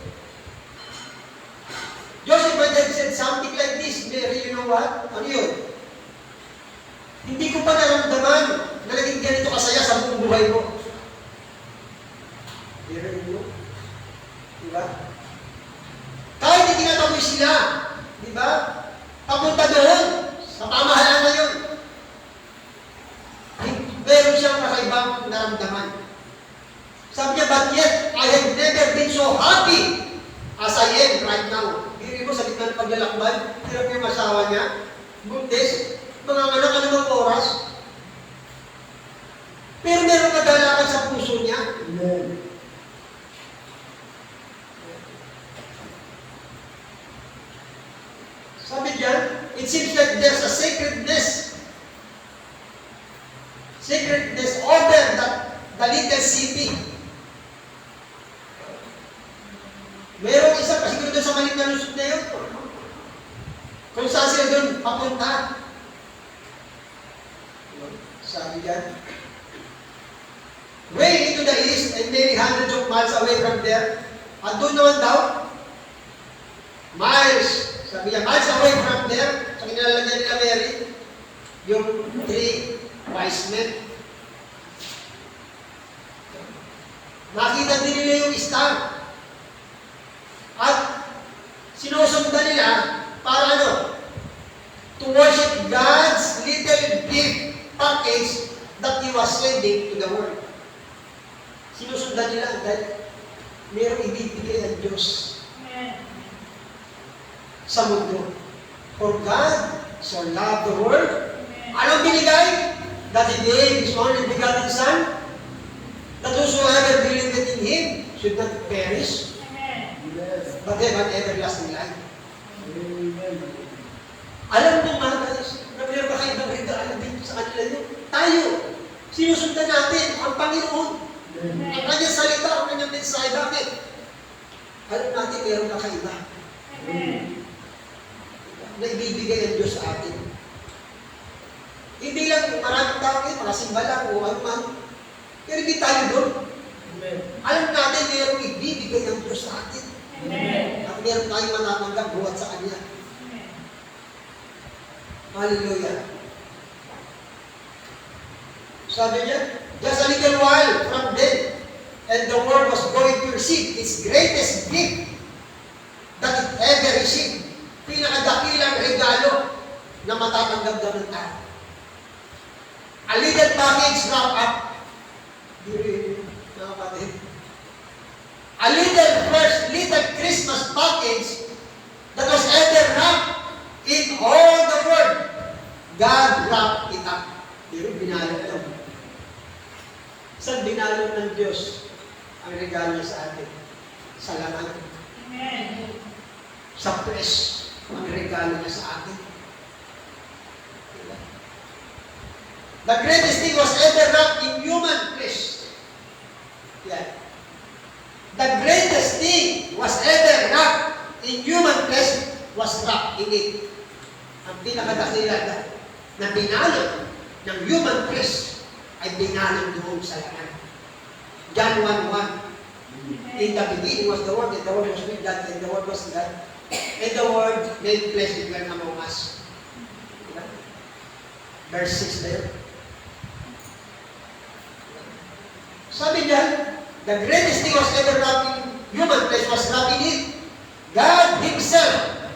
Joseph might have said something like this, Mary, you know what? Ano yun? Hindi ko pa naramdaman na naging ganito kasaya sa buong buhay mo. Mary, mo? Diba? Kahit hindi tinataboy sila, diba? Papunta doon, sa pamahalaan na yun. Meron siyang kakaibang naramdaman. Sabi niya, but yet, I have never been so happy as I am right now. Hindi mo sa gitna ng paglalakbay, hirap yung asawa niya, buntis, mga anak anumang oras. Pero meron kagalakan sa puso niya. Sabi diyan, it seems like there's a sacredness over the little city. Merong isa pa siguro doon sa maliit na lusot na yun. Kung saan sila doon papunta. Sabi diyan, way into the east and maybe hundreds of miles away from there. At doon naman daw, miles, sabi niya, miles away from there, sa kinilalagyan nila Mary, yung 3 wise men. Nakita din nila yung star. At sinusundan nila para ano? To worship God's little gift package was sending to the world. Sinusundan nila dahil mayroong ibibigay ang Diyos sa mundo. For God so loved the world. Anong binigay? That He gave His only begotten Son, that whosoever believeth in Him should not perish, Yes. but have an everlasting life. Amen. Alam mo mga guys, na meron ba kayo ng regalo dito sa kanila yun? Tayo, sinusundan natin ang Panginoon. Amen. Ang kanyang salita, ang kanyang mensahe. Bakit? Alam natin meron kakaiba na ibibigay ang Diyos sa atin. Hindi lang maraming tao ngayon, mga simba lang o ano man. Pero hindi tayo doon. Amen. Alam natin merong ibibigay ang Diyos sa atin. Amen. At meron tayong matatanggap buhat sa Kanya. Hallelujah. Sabi niya, just a little while from then, and the world was going to receive its greatest gift that it ever received. Pinakadakilang regalo na matatanggap daw ng tao. A little package wrap up. A little first little Christmas package that was ever wrapped in all the world. God wrapped it up. Pero binalot daw. Saan binalot ng Diyos ang regalo niya sa atin? Sa laman. Sa press ang regalo niya sa atin. The greatest thing was ever wrapped in human flesh. Yan. The greatest thing was ever wrapped in human flesh was wrapped in it. Ang pinakadakila na binalot ng human flesh ay binalot doon sa laman. John 1:1. In the beginning was the Word, and the Word was with God, and the Word was God. And the Word made flesh and dwelt among us. Diba? Verse 6 there. Sabi niya, the greatest thing was ever wrapped in human flesh was wrapped in it. God Himself.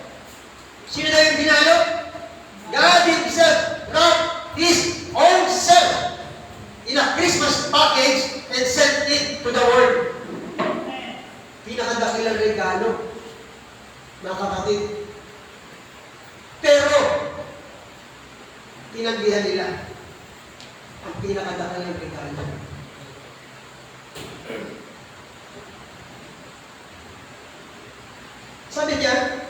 Sino na yung binalot? God Himself wrapped His own self in a Christmas package and sent it to the world. Pinakadakilang regalo, mga kapatid. Pero, tinanggihan nila ang pinakadakilang regalo. Sabi niya,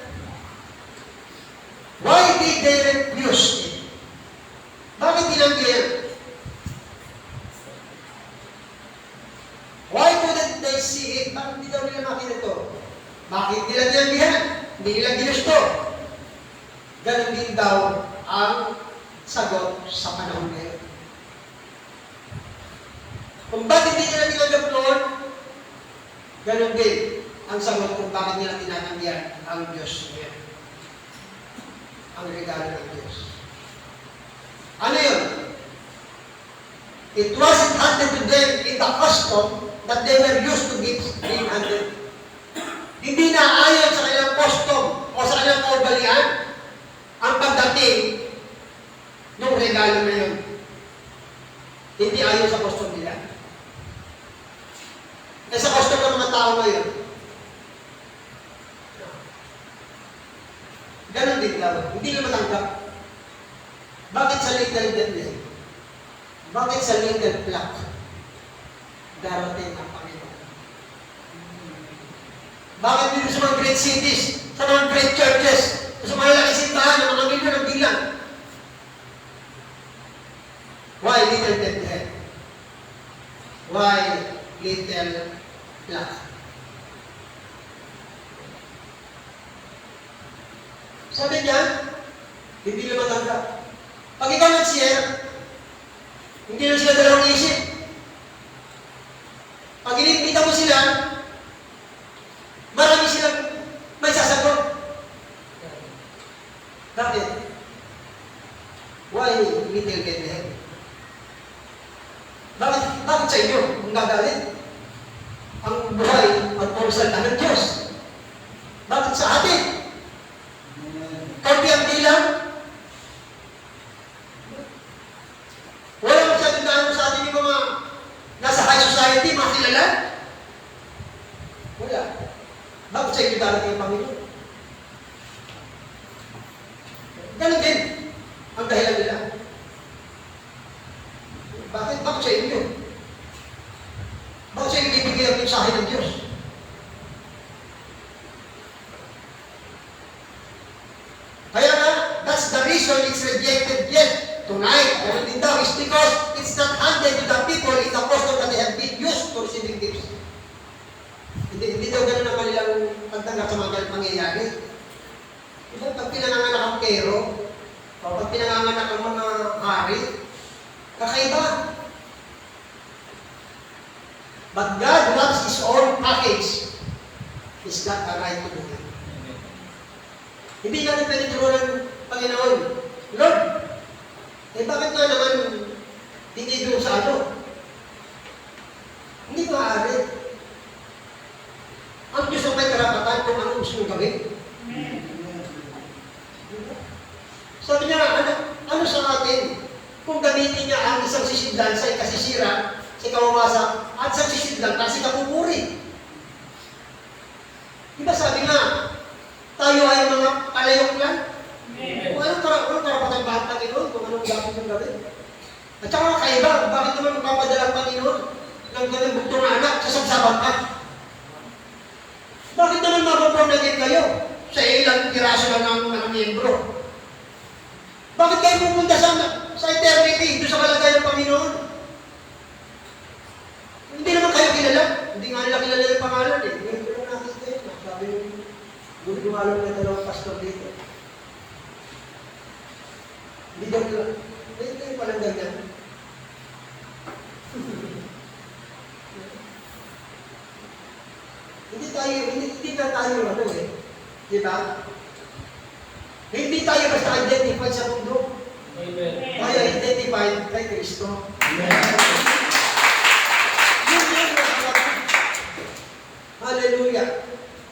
why did they refuse it? Bakit tinanggihan? Why couldn't they see it? Bakit hindi daw nila makita ito? Bakit nila tinanggihan? Hindi nila ginusto. Ganon din daw ang sagot sa panahon ngayon. Kung bakit hindi nila tinanggap noon, ganon din ang sagot kung bakit nila tinatanggihan ang Diyos niya. Ang regalo ng Diyos. Ano yun? It wasn't handed to them in the custom that they were used to give being handed. Hindi na ayon sa kanilang custom o sa kanilang kaugalian ang pagdating ng regalo na yun. Hindi ayon sa custom nila. Eh sa custom ng mga tao ngayon, ganon din daw. Hindi na matanggap. Bakit sa little Bethlehem? Bakit sa little flock? Darating ang Panginoon. Bakit dito sa mga great cities, sa mga great churches, sa mga laki simbahan, ng mga milyon ng bilang? Why little Bethlehem? Why little flock? Sabi niya, hindi na matanggap. Pag ikaw nag-share, hindi na sila dalawang isip. Pag inimbita mo sila, marami silang may sasagot. Bakit? Why little Bethlehem? Bakit sa inyo kung gagalit? Ang buhay at pagsalita ng Diyos. Bakit sa atin? Kaunti ang bilang. Wala masyadong dahil sa atin yung mga dahilan nila. Bakit? Bakit sa inyo? Bakit sa inyo ibibigay ang mensahe ng Diyos? Kaya nga, that's the reason it's rejected yet tonight. Pero din daw, is because it's not handed to the people in the custom that they have been used to receiving gifts. Hindi daw ganun ang kanilang pagtanggap sa mga pangyayari. Diba, pag pinanganganak ang kero, o pag pinanganganak ang mga hari, kakaiba. But God loves His own package. He's got a right to do it. Hindi natin pwede turuan ng Panginoon. Lord, bakit nga naman hindi doon sa ano? Hindi maaari. Ang Diyos ang may karapatan kung ano gusto mong gawin. Sabi niya, ano sa atin? Kung gamitin niya ang isang sisidlan sa ikasisira, sa ikawawasa, at isang sisidlan para sa ikapupuri. Diba sabi nga, tayo ay mga palayok lang? Kung anong karapatan ba ang Panginoon, kung anong dapat yung gawin? At saka kakaiba, bakit naman magpapadala ang Panginoon ng ganang bugtong na anak sa sabsaban ka? Bakit naman mapapromulgate kayo sa ilang piraso lang ng mga miyembro? Bakit kayo pupunta sa eternity, doon sa kalagay ng Panginoon? Hindi naman kayo kilala. Hindi nga nila kilala yung pangalan eh. Ngayon ko lang nakita yun. Sabi yung gumalo na dalawang pastor dito. Hindi daw nila. Hindi kayo palang ganyan. Hindi na tayo ano eh. Di ba? Hindi tayo basta identified sa mundo. Tayo identified kay Kristo. Hallelujah.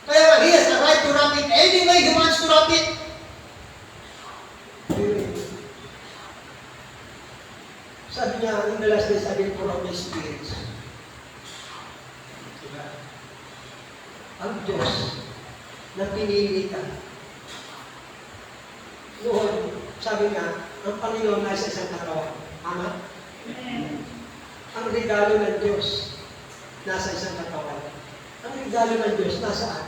Kaya he has the right to wrap it any way he wants to wrap it. Sabi niya, in the last days, I will pour out my spirit. Ang Diyos na pinili ka. Noon, sabi niya, ang Panginoon nasa isang katawan. Ama? Ang regalo ng Diyos nasa isang katawan. Ang regalo ng Diyos nasaan?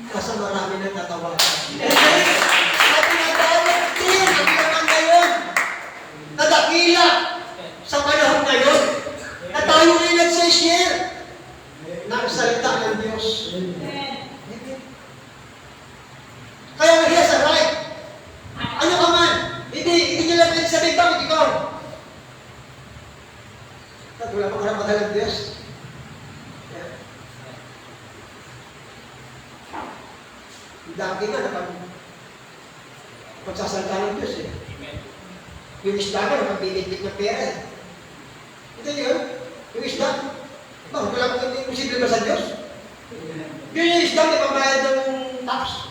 Nasa marami ng katawan. At tinatawag din ang naman ngayon na dakila sa panahon ngayon na tayo ay nagsishare ng salita ng Diyos. Kaya nga he has a right. Ano ka man? Hindi nila pwede sabihin, bakit ikaw? At wala pang karapatan ng Diyos. Dati nga na pagsasalita ng Diyos eh. Yung isda ka na magbibigit ng pera eh. Ito yun, yung isda. Bakit wala pang hindi posible ba sa Diyos? Yun yung isda, may pambayad ng tax.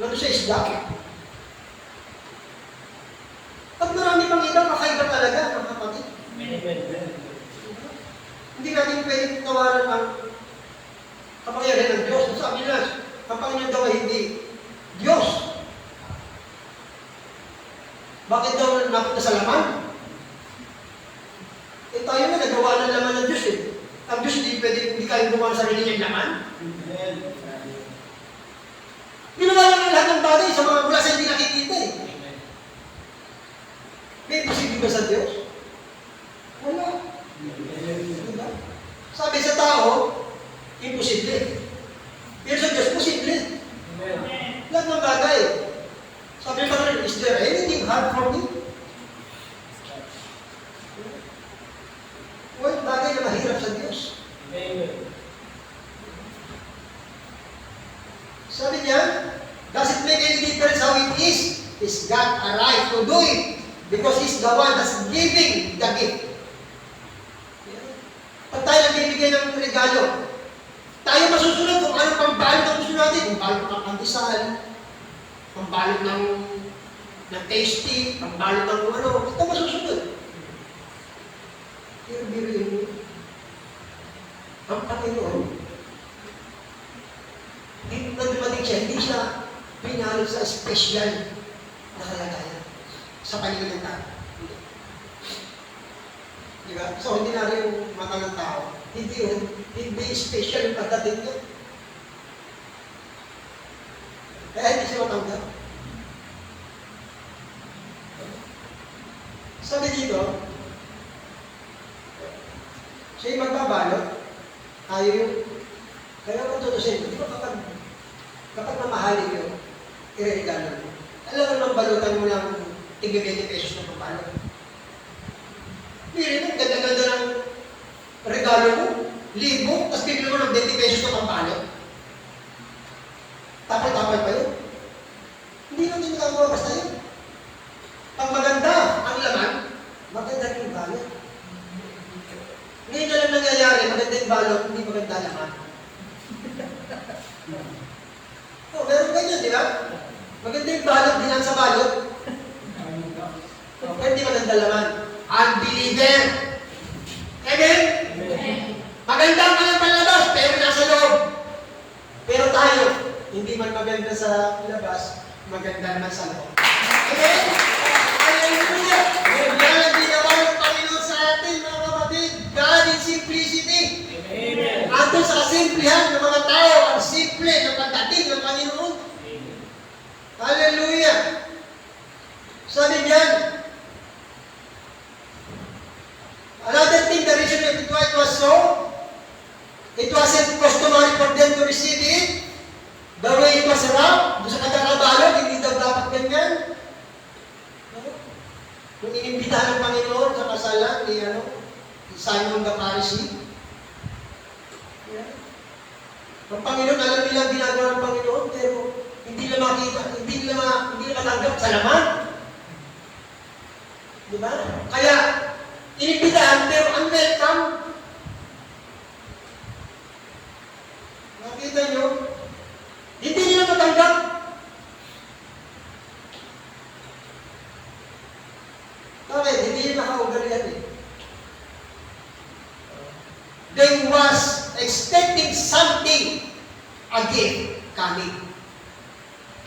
Lalo sa isda. At marami pang iba, kakaiba talaga, mga kapatid. Hindi natin pwedeng tawaran ang kapangyarihan ng Diyos. Sabi nila, ang Panginoon daw ay hindi Diyos. Bakit daw napunta sa laman? Eh tayo nga, nagawa ng laman ng Diyos eh. Ang Diyos hindi kayong gumawa ng sarili niyang laman. Ginawa lang ang lahat ng bagay sa mga mula sa hindi nakikita eh. May posible ba sa Diyos? Wala. Diba? Sabi sa tao, imposible. Pero sa Diyos, posible. Lahat ng bagay. Sabi pa rin, is there anything hard for me? Well, bagay na mahirap sa Diyos. Sabi niya, does it make any difference how it is? He's got a right to do it because He's the one that's giving the gift. Pag tayo nagbibigay ng regalo, tayo masusunod kung anong pambalot ang gusto natin. Pambalot ng pandesal, pambalot ng tasty, pambalot ng ano. Ito masusunod. Pero biruin mo, ang Panginoon, nung dumating siya, hindi siya sumanod sa special na kalagayan sa paningin ng tao. Diba? So, hindi na rin yung mata ng tao. Hindi special yung pagdating niya. Kaya hindi siya matanggap. Sabi dito, siya yung magbabalot, tayo yung, kaya kung tutusin mo, di ba kapag mamahalin yun, i-regalo mo. Alam mo naman balutan mo lang tig-20 pesos na pabalot. Hindi mo, ganda-ganda ng regalo mo, libo, tapos bigla mo ng 20 pesos na pabalot. Tapal-tapal pa yun. Hindi lang din nakagawa basta yun. Pag maganda ang laman, maganda rin yung balot. Ngayon na lang nangyayari, maganda yung balot, hindi maganda laman. Oh, meron ganyan, di ba? Maganda yung balot, di lang sa balot. Pero hindi maganda laman. Unbeliever. Amen? Maganda ang kanyang panlabas, pero nasa loob. Pero tayo, hindi man maganda sa labas, maganda naman sa loob. Amen? Hallelujah! Yan ang ginawa ng Panginoon sa atin, mga kapatid. God in simplicity. Amen. Andun sa kasimplihan ng mga tao, ang simple ng pagdating ng Panginoon. Hallelujah! Sabi niyan, another thing, the reason it was so, it wasn't customary for them to receive it. The way it was wrapped, doon sa kagakabalot, hindi daw dapat ganyan. Nung inimbitahan ng Panginoon sa kasalan ni Simon the Pharisee, ang Panginoon, alam nila ang ginagawa ng Panginoon, pero hindi nila makita, hindi nila matanggap sa laman. Di ba? Kaya, inimbitahan, pero unwelcome. Nakita nyo? Hindi nila matanggap. Bakit? Hindi nila nakaugalian eh. They was expecting something, a gift coming.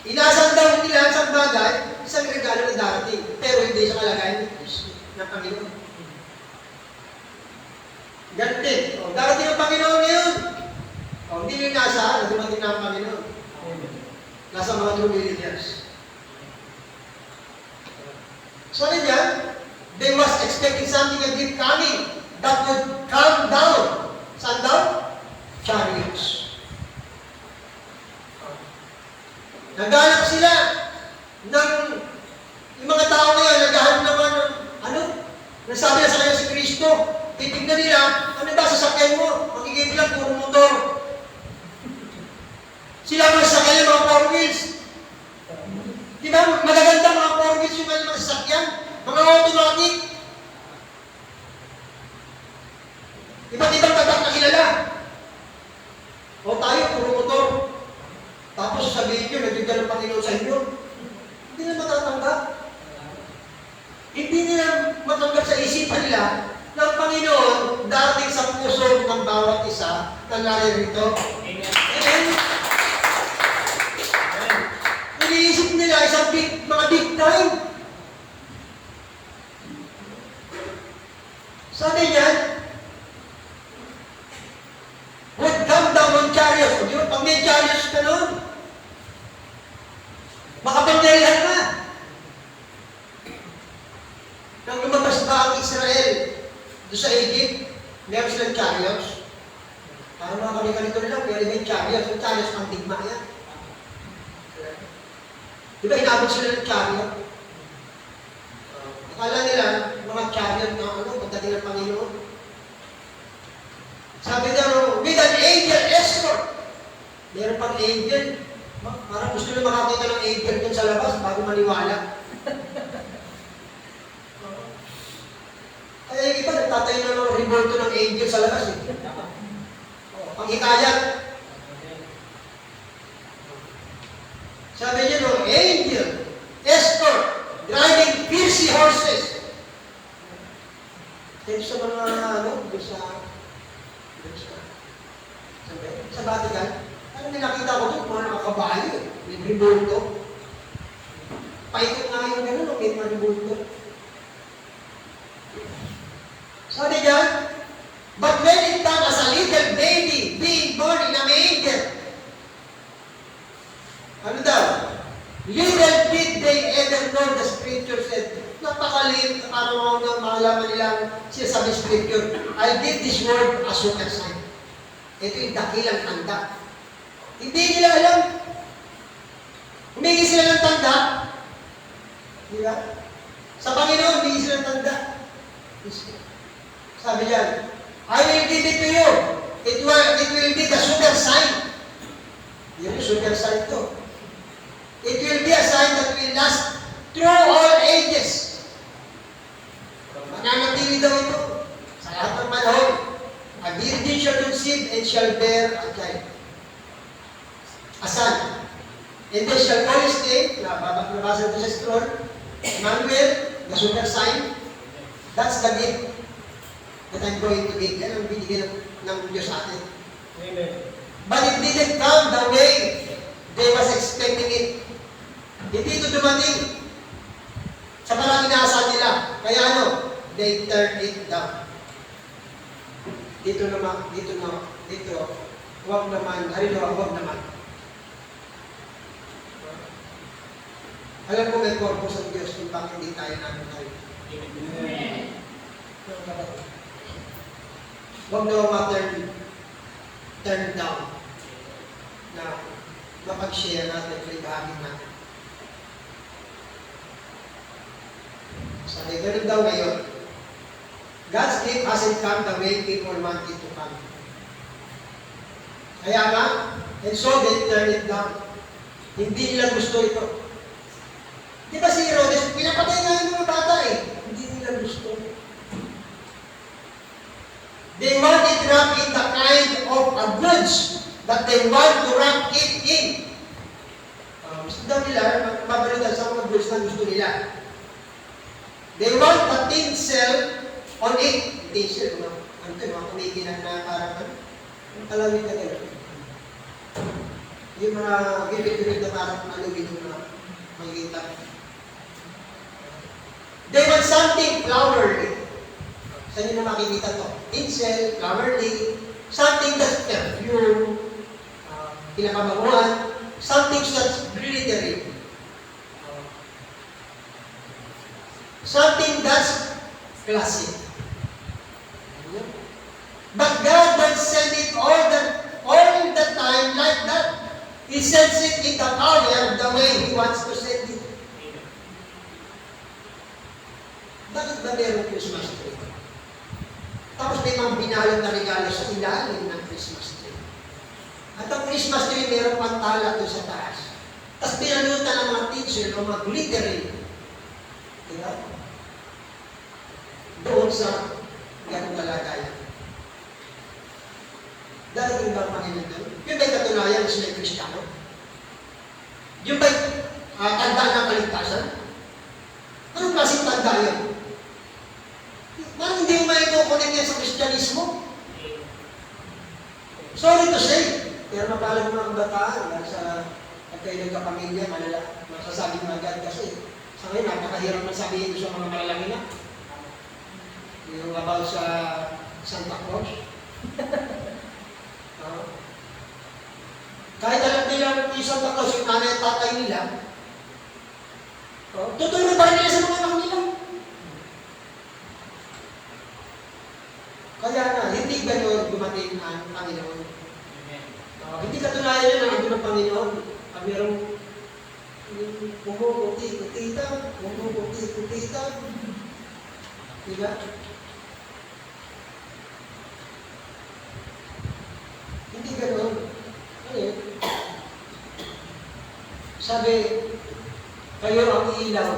Inaasam daw nila sa bagay, isang regalo na darating, pero hindi sa kalagayan ng Panginoon. Ganti. Darating ang Panginoon ngayon. Hindi nyo inaasahan na dumating na ang Panginoon. Nasa mga true believers. Sabi niya, they was expecting something, a gift coming that would come down. Saan daw? Chariots. Naghanap sila ng yung mga tao ngayon, naghahanap naman ng nasabi na sa kanya si Kristo, titignan nila, ano ba sasakyan mo? Makikita lang, puro motor. Sila mga sasakyan, mga four wheels. Di ba? Magaganda mga four wheels yung mga sasakyan. Mga automatic. Iba't ibang tatak na kilala. O tayo, puro motor. Tapos sabihin nyo, nagigil ng Panginoon sa inyo. Hindi na matatanggap. Hindi nila matanggap sa isipan nila na ang Panginoon dating sa puso ng bawat isa na naririto. Amen? Iniisip nila isang mga big time. Sabi niya, would come down on chariots. Di ba? Pag may chariots ka nun, makapangyarihan ka. Nang lumabas ba ang Israel doon sa Egypt, meron silang chariots. Parang mga kanikanito nila, pero may chariots. Yung chariots, ang digma yan. Di ba, inabot sila ng chariot? Akala nila, mga chariot na pagdating ng Panginoon. Sabi daw, with an angel escort. Meron pang angel. Parang gusto nila makakita ng angel dun sa labas bago maniwala. Kaya yung iba, nagtatayo na ng revolto ng angel sa labas eh. Panghikayat. Sabi niya no, angel, escort, driving fierce horses. Dito sa mga, sa Vatican, ano nilakita ko doon, mga nakakabayo, may revolto. paikot nga yung gano'n, no? May mga bulto. Sabi niya, but when it comes as a little baby being born in a manger, ano daw? Little did they ever know, the scripture said, napakaliit, parang malaman nilang sinasabi scripture, I'll give this word a super sign. Ito yung dakilang tanda. Hindi nila alam. Humingi sila ng tanda. Di ba? Sa Panginoon, humingi sila ng tanda. Sabi niyan, I will give it to you. It will be the super sign. Yun yung super sign to. It will be a sign that will last through all ages. Mananatili daw ito sa lahat ng panahon. A virgin shall conceive and shall bear a child. A son. And they shall call his name, nabasa ito sa scroll, Emmanuel, the super sign. That's the gift that I'm going to give. Yan ang binigyan ng Diyos sa atin. Amen. But But it didn't come the way they was expecting it. Hindi ito dumating sa parang inaasahan nila. Kaya ano? They turned it down. Dito, huwag naman, huwag naman. Alam ko may purpose ng Diyos kung bakit hindi tayo namin tayo. Amen. Huwag na turn down na mapag-share natin sa ibahagi natin. Sabi, ganun daw ngayon. God's gift hasn't come the way people want it to come. Kaya nga, and so they turn it down. Hindi nila gusto ito. Di ba si Herodes, pinapatay nga yung mga bata eh. Hindi nila gusto. They want it wrapped in the kind of a goods that they want to wrap it in. Gusto daw nila, mabalutan sa mga goods na gusto nila. They want a tinsel on it. Tinsel, ano ito, mga kumikinan na parang, ang talawin na gano'n. Yung mga gilid-gilid na parang aluminum na makikita. They want something flowery. Saan nyo na makikita to? Tinsel, flowery, something that's perfume, pinakabanguan, something that's glittery. Something that's classic. But God don't send it all the time like that. He sends it in the power the way He wants to send it. Bakit ba meron Christmas tree? Tapos may mga binalot na regalo sa ilalim ng Christmas tree. At ang Christmas tree meron pang tala doon sa taas. Tapos binalutan ng mga tinsel o mga glittering. Diba? Doon sa ganung kalagayan. Darating ba ang Panginoon doon? Yung ba'y katunayan sila yung Kristiyano? Yung ba'y tanda ng kaligtasan? Anong klaseng tanda yun? Parang hindi mo maikukunin yan sa Kristyanismo. Sorry to say, pero mapalag mga kabataan dahil sa pagkailog ka pamilya, masasabi mo agad kasi sa ngayon, napakahirap man sabihin ito sa mga malalaki na. Yung about sa Santa Claus. Kahit alam nila yung Santa Claus, yung nanay at tatay nila, tutulong pa nila sa mga anak nila. Kaya na, hindi gano'n dumating ang Panginoon. Hindi katunayan yun ang ito ng Panginoon. Pag mayroong kutita. Diba? Hindi gano'n. Ano yun? Sabi, kayo ang ilaw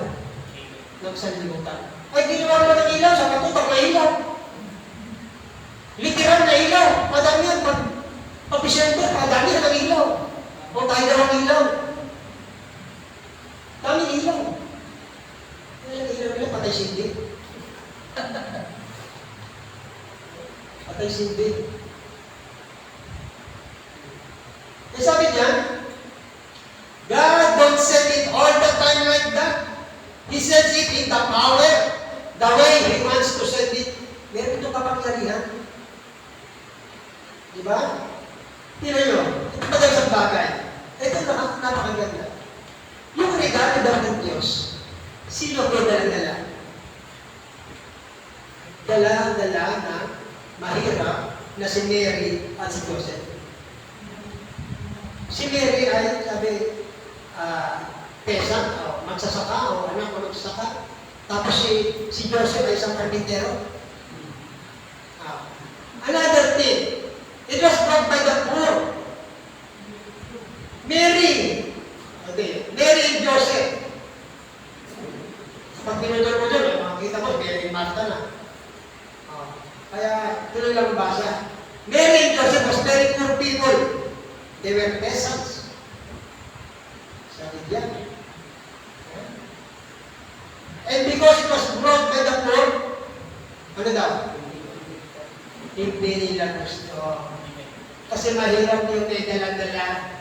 ng sanlibutan. Ay, ginawa mo ng ilaw sa katutok na ilaw. Literal na ilaw. Madami yan. Pag December, madami yan ang ilaw. O tayo daw ang ilaw. Dami ilaw. Ano yung ilaw nila? Patay sindi. Patay sindi. Eh sabi niya, God don't send it all the time like that. the power, the way He wants to send it. Meron itong kapangyarihan. Di ba? Tira nyo, ito ba isang bagay? Ito napakaganda. Yung regalo daw ng Diyos, sino ko dala-dala? Dala-dala na mahirap na si Mary at si Joseph. Si Mary ay, sabi, pesan, magsasaka, o anak ko magsasaka. Tapos si Joseph ay isang karpintero. Another thing, it was brought by the poor. Mary and Joseph. Pag pinutol mo doon, makikita mo, Mary and Martha na. Kaya, tuloy lang basa. Mary and Joseph was very poor people. They were peasants. Sabi diyan. And because it was brought by the poor, ano daw? Hindi nila gusto. Kasi mahirap yung may dala-dala.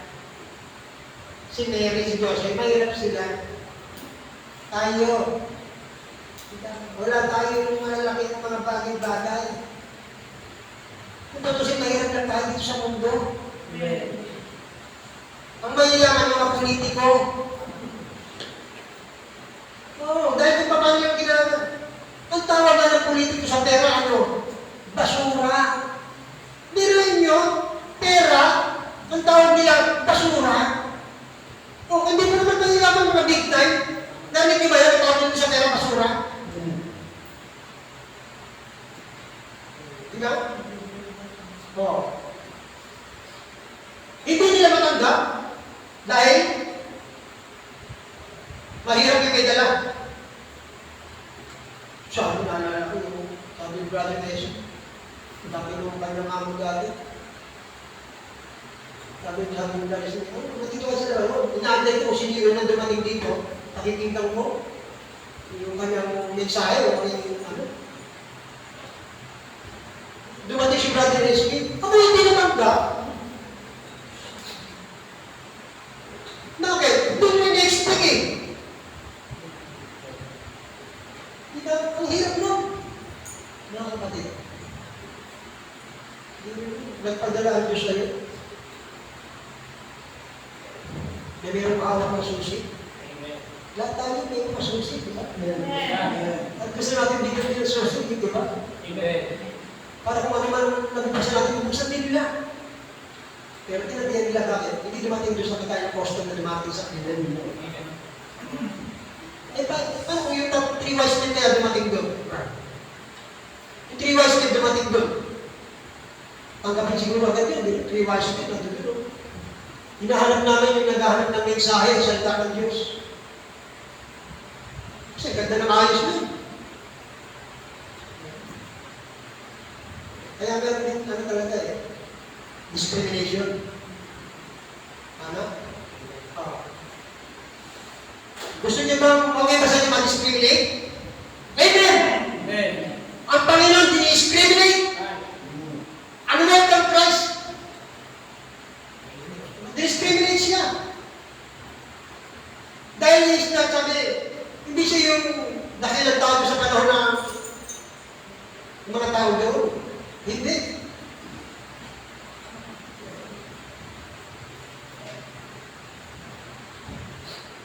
Si Mary, si Joseph, mahirap sila. Tayo. Wala tayo yung malalaki ng mga bagay-bagay. Kung tutusin, mahirap lang tayo dito sa mundo. Ang mayayaman mga politiko. Dahil kung paano yung ginagawa. Ang tawag na ng politiko sa pera, ano? Basura. Biruin nyo, pera, ang tawag nila, basura. Hindi mo naman mayayaman mga big time. Narinig nyo ba yan, ang tawag nyo sa pera, basura? Diba? Hindi nila matanggap dahil mahirap yung may dala. Sabi, naalala ko yung sabi ni Brother Nessie, dami nung kanyang amo dati. Sabi ni Brother Nessie, natito ka sa laro, inaantay ko si Nero na dumating dito, pakikinggan ko yung kanyang mensahe o yung ano. Dumating si Brother Nessie, ako hindi natanggap. Bakit? Doon mo na-expect eh. Ang hirap nun. Mga kapatid. Nagpadala ang Diyos sa'yo. May mayroong kaawak ng susi. Lahat tayo may mga susi, di ba? At gusto natin bigyan din ng susi, di ba? Para kung ano man nabibasa natin, buksan din nila. Pero tinabihan nila bakit? Hindi dumating doon sa kita yung custom na dumating sa kanila. Paano kung yung 3 wise men kaya dumating doon? Yung 3 wise men dumating doon. Tanggapin siguro agad yun, 3 wise men nandun doon. Hinahanap namin yung naghahanap ng mensahe sa salita ng Diyos. Kasi ganda ng ayos na yun. Kaya meron din, ano talaga eh, discrimination. Ano? Gusto niyo bang, okay ba sa inyo ma-discriminate? Amen! Ang Panginoon dini-discriminate. Ano na yung Christ? Discriminate siya. Dahil is not, sabi, hindi siya yung dakilang tao sa panahon na mga tao doon. Hindi.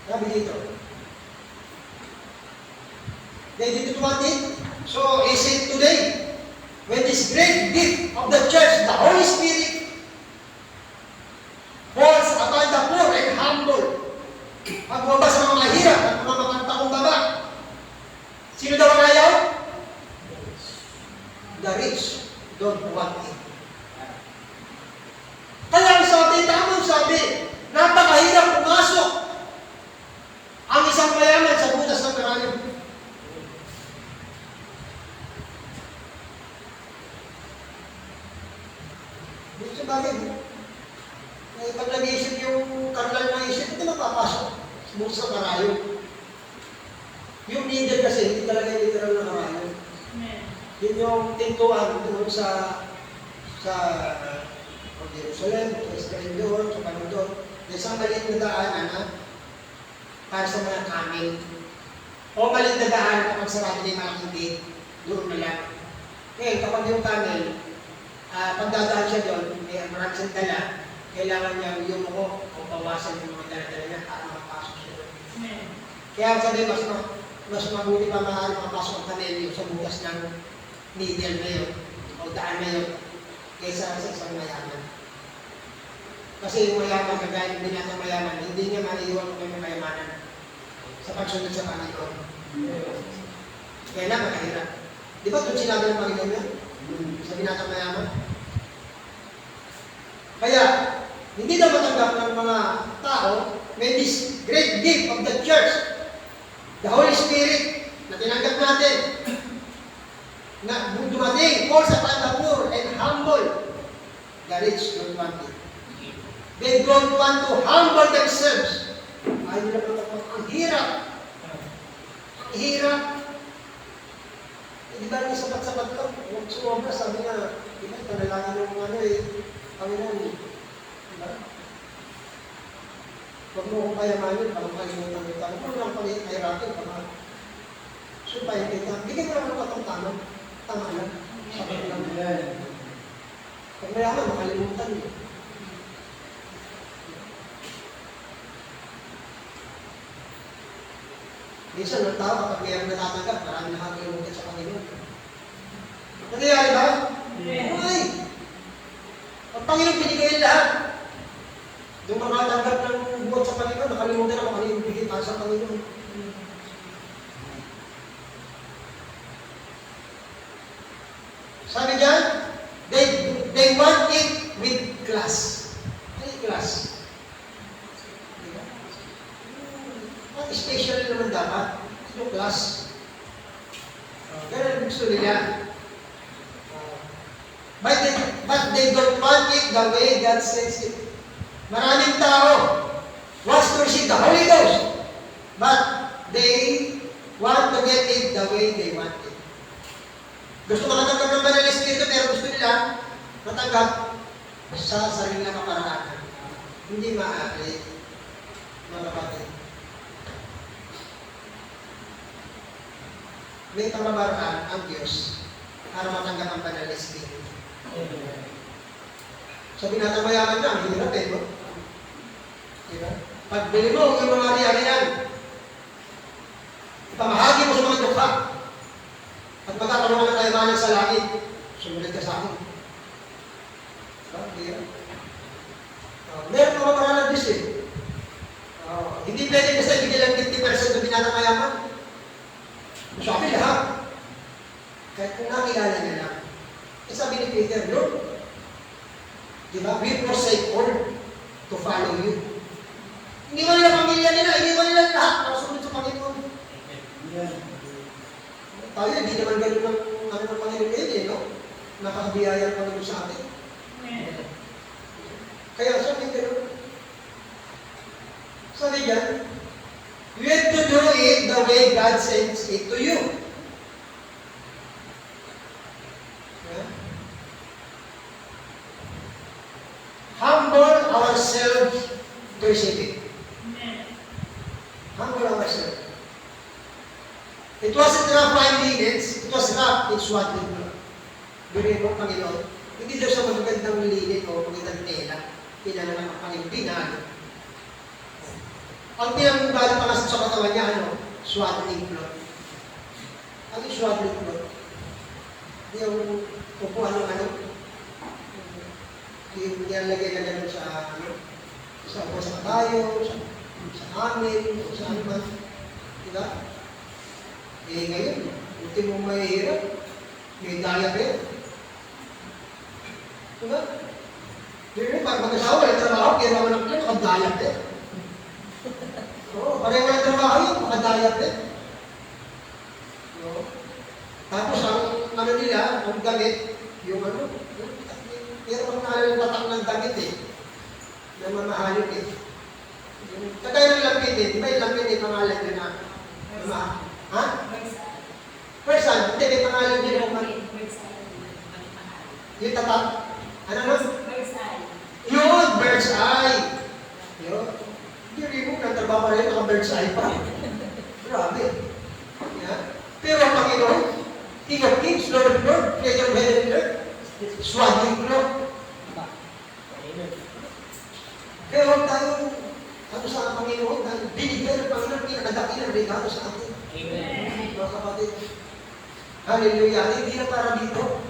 Sabi dito. They did it one day. So, is it today? When this great gift of the church, the Holy Spirit, falls upon the poor and humble. Pagbaba sa mga mahirap at mga magtakumbaba. Sino daw ang ayaw? The rich don't want it. Kaya ang sabi, tamang sabi, napakahirap pumasok ang isang mayaman sa butas ng karayom. Dito sa bagay, pag nag-iisip yung karnal na isip, ito napapasok sa butas ng karayom. Yung leader kasi, hindi talaga yung literal na karayom. Yun yung tintuan doon sa Jerusalem, sa Israel doon, sa Panudon. Isang maliit na daan, para sa mga kamil. O malindagahan kapag sarado na yung malaking gate, doon na lang. Ngayon, kapag yung tunnel, pagdadaan siya doon, may marami siyang dala, kailangan niya yung mo o bawasan yung mga dala-dala niya para makapasok siya doon. Kaya sabi, mas mabuti pa maaari makapasok ang tunnel yung sa bukas ng needle na yun, o daan na yun, kaysa sa isang mayaman. Kasi yung mayaman, kagaya ng binatang mayaman, hindi niya maiiwan kung may mayamanan sa pagsunod sa Panginoon. Kaya lang, makahirap. Di ba doon sinabi ng Panginoon yan? Sa binatang mayaman? Kaya, hindi na matanggap ng mga tao may this great gift of the church, the Holy Spirit, na tinanggap natin, na dumating, falls upon the poor and humble, the rich don't want it. They don't want to humble themselves. Ay, nila ang hirap. Ang hirap. Hindi ba rin sapat-sapat lang? Huwag sumobra, sabi nga, diba, panalangin ng ano Panginoon. Diba? Huwag mo kong kayamanin, parang kalimutan kita. Huwag mo lang pangihiratin, parang sumpahin kita. Bigyan mo naman katong tama. Tama lang. Sapat lang. Pag mayaman, makalimutan mo. Minsan, ang tao kapag mayroong natatanggap, marami nakakalimutan sa Panginoon. Nangyayari ba? Ay! Ang Panginoon binigay lahat. Yung makatanggap ng buwan sa Panginoon, nakalimutan na kung ano yung bigay para sa Panginoon. Sabi dyan, they want it with class. Ano yung class? Especially naman dapat, yung class. Ganun gusto nila. But they don't want it the way God says it. Maraming tao wants to receive the Holy Ghost, but they want to get it the way they want it. Gusto makatanggap ng Banal na Espiritu, pero gusto nila matanggap sa sarili na kaparaanan. Hindi maaari, mga kapatid. May pamamaraan ang Diyos para matanggap ang Banal na Espiritu. Sa binatang mayaman na, ang hirap no? Diba? Pagbili mo yung mga ari-ari yan, ipamahagi mo sa mga dukha, at magkakaroon ka ng kayamanan sa langit, sumunod ka sa akin. Diba? Meron pamamaraan ng Diyos hindi pwede kasi ibigay lang 50% ng binatang mayaman. Sabi lahat. Kahit kung nakilala niya lang. Sabi ni Peter, Lord, diba? We forsake all to follow you. Hindi mo nila pamilya nila, hindi mo nila lahat para sumunod sa Panginoon. Tayo, hindi naman ganun ng Panginoon ngayon, no? Nakakabiyaya ang Panginoon sa atin. Kaya sabi ganun. Sabi dyan, you have to do it the way God sends it to you. Yeah? Humble ourselves to receive it. Humble ourselves. It wasn't enough 5 minutes, it was enough in swaddling blood. Bigay mo, Panginoon, hindi daw sa magagandang lilin o magagandang tela, pinala ng Panginoon, pinalo. Ang pinamubali pa kasi sa katawan niya, swaddling cloth. Ano yung swaddling cloth? Yung upuan ng yung nilalagay na gano'n sa sa kabayo, sa amin, sa ano man. Diba? Eh ngayon, ultimo mahihirap, may diabetes. Diba? Hindi mo, pag mag-asawa, yung trabaho, kaya naman ang kaya, makadiabetes. Oo, pareho ng trabaho yun, makadiabetes. Oo. Tapos ang ano nila, ang damit, yung pero kung naalala yung tatak ng damit na mamahalin Kagaya ng lampid di ba yung lampid pangalan din na, ha? Person, hindi, may pangalan din yung tatak, ano no? Yun, bird's eye. Yun. Hindi rin mo, nagtrabaho pa rin, naka-bird's eye pa. Grabe. Pero ang Panginoon, King of Kings, Lord of Lords, Creator of Heaven and Earth, swagging ko. Amen. Kaya huwag tayong ano sa Panginoon, dahil binigyan ng Panginoon, pinakadakilang regalo sa atin. Amen. Mga kapatid. Hallelujah. Hindi na para dito.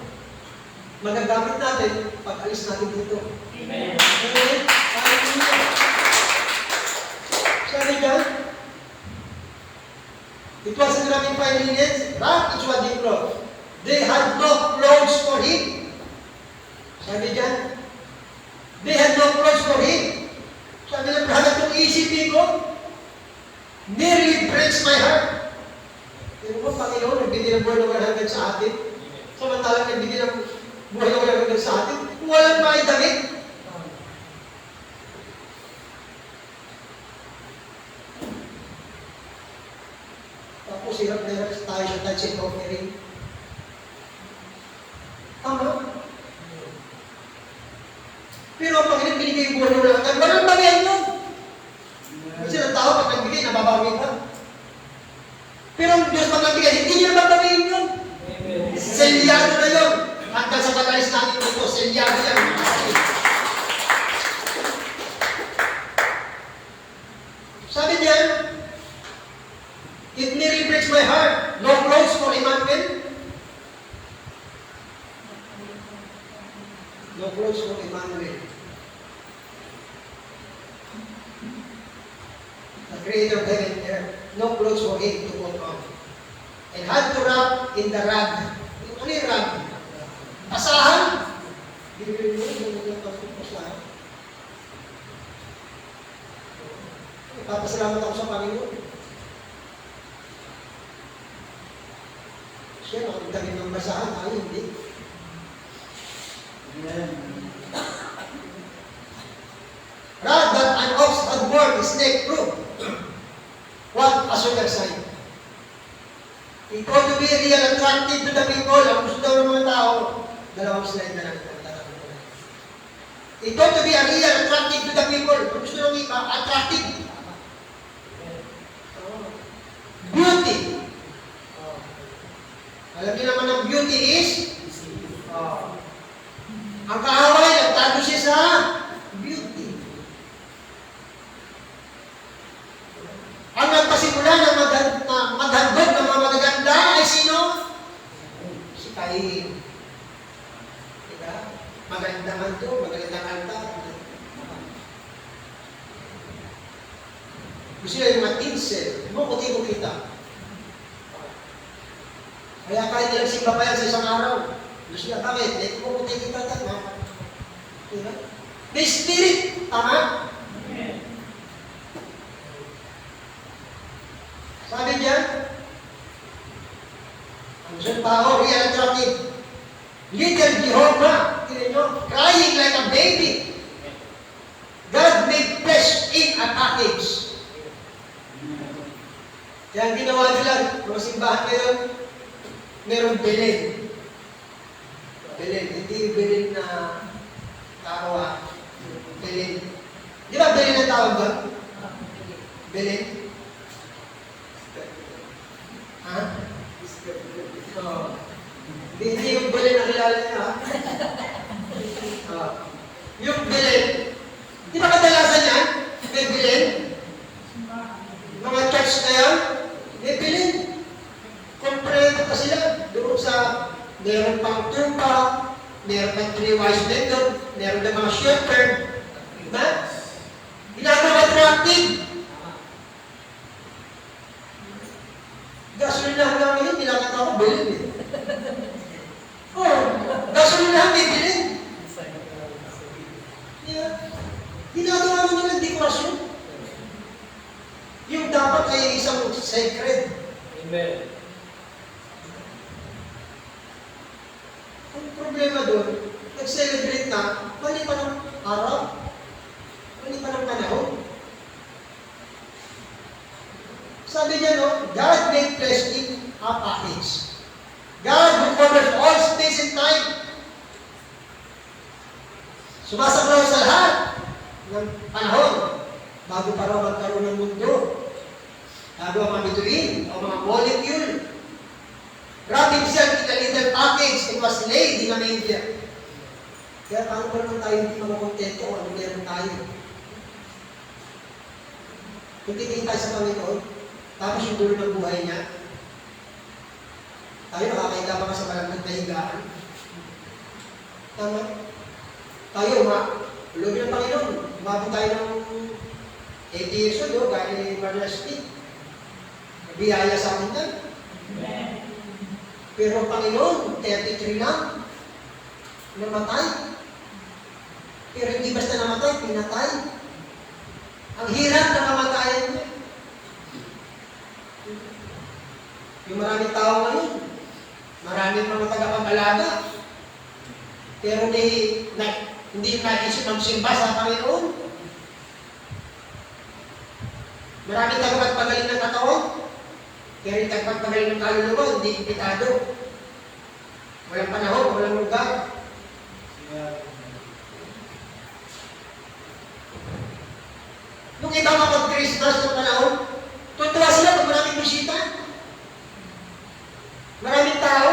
Magagamit natin pag alis natin dito. Amen. Amen. Hallelujah. Sabi dyan, it wasn't running 5 minutes, but it's what they brought. They had no clothes for him. Sabi dyan, they had no clothes for him. Sabi ng brother, itong isipin ko, nearly breaks my heart. Pero mo, Panginoon, nagbigay ng buhay ng 100 sa atin. Samantalang nagbigay ng buhay ng 100 sa atin, walang maidamit. Tapos hirap na hirap tayo sa touch and offering. Tama? Pero ang Panginoon binigay yung buhay ng 100, walang bawian yun. Kasi ang tao pag nagbigay, nababawi ka. Pero ang Diyos pag nagbigay, hindi niya nababawiin yun. Amen. Selyado na yun. Hanggang sa pag-alis natin dito, selyado yan. Sabi niya, it nearly breaks my heart. No clothes for Emmanuel. No clothes for Emmanuel. The Creator of heaven and earth. No clothes for him to put on. And had to wrap in the rag. Ano yung rag? Asahan? Bibili mo, yung pasahan. Papasalamat ako sa Panginoon. Siya, nakagdami ng basahan, tayo hindi. Rag that an ox had worn is neck through. What a sugar sign. It ought to be real attractive to the people. Ang gusto daw ng mga tao, dalawang slide na lang. It ought to be a real attractive to the people. Ang gusto ng iba, attractive. Beauty. Alam niyo naman ang beauty is? Ang kaaway, nagtago siya sa beauty. Ang nagpasimula ng maghandog ng mga magaganda ay sino? Si Cain. Diba? Magandang handog, magandang altar. Gusto niya yung matinsel. Mo kuti mo kita. Kaya kahit nagsimba pa yan sa isang araw, gusto niya, bakit? Hindi mo kuti kita tama. Diba? May spirit. Tama? Sabi niya, ang isang tao, real attractive. Little Jehovah, tingnan nyo, crying like a baby. God made flesh in a package. Kaya ang ginawa nila, mga simbahan ngayon, meron Belen. Belen, hindi yung Belen na tao Belen. Di ba Belen ang tawag doon? Belen? Ha? Oo. Hindi yung Belen na kilala niya, ha? Yung Belen. Di ba kadalasan yan? May Belen? Mga church na yan? May Belen. Kompleto pa sila. Doon sa meron pang tumba, meron pang 3 wise men doon, meron na mga shepherd. Diba? Ginagawa attractive. Gasolinahan namin yun, nilakat ako, bilin eh. Oh, gasolinahan may bilin. Yeah. Ginagawa mo nilang dekorasyon. Yung dapat ay isang sacred. Amen. Ang problema doon, nag-celebrate na, mali pa ng araw, mali pa ng panahon. Sabi niya, no, God made flesh in a package. God who covers all space and time. Sumasaklaw sa lahat ng panahon bago pa raw magkaroon ng mundo. Bago ang mga bituin o mga molecule. wrapped himself in a little package and was laid in a manger. Kaya paano ba naman tayo hindi makukontento kung ano meron tayo? Kung titingin tayo sa Panginoon, tapos yung dulo ng buhay niya, tayo nakakahiga pa ka sa malaglag na higaan. Tama? Tayo, loob ng Panginoon, umabot tayo ng 80 years old, gaya ni Maria Smith. Biyaya sa akin yan. Pero ang Panginoon, 33 lang, namatay. Pero hindi basta namatay, pinatay. Ang hirap na kamatayan niya. Yung maraming tao ngayon, maraming mga tagapag-alaga, pero hindi naisip ng simba sa Panginoon. Maraming tagapagpagaling ng katawan, pero yung tagapagpagaling ng kaluluwa, hindi impitado. Walang panahon, walang lugar. Nung iba kapag-Christmas ng panahon, tutuwa sila pag maraming bisita. Maraming tao.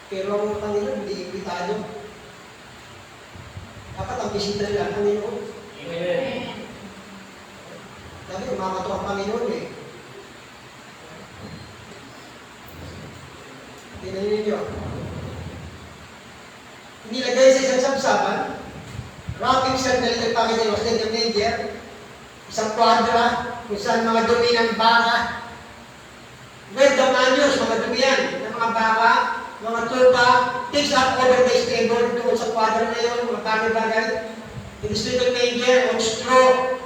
Pero ang Panginoon, hindi impitado. Dapat ang bisita nila ang Panginoon. Amen. Sabi, umakato ang Panginoon eh. Tingnan ninyo. Nilagay sa isang sabsaban, wrapping sa nalagay package was in the manger, isang kwadra, kung saan mga dumi ng baka, with the manures, mga dumi yan, ng mga baka, mga tupa, things up over the stable, doon sa kwadra na yun, mga bagay-bagay, in the little manger, or straw,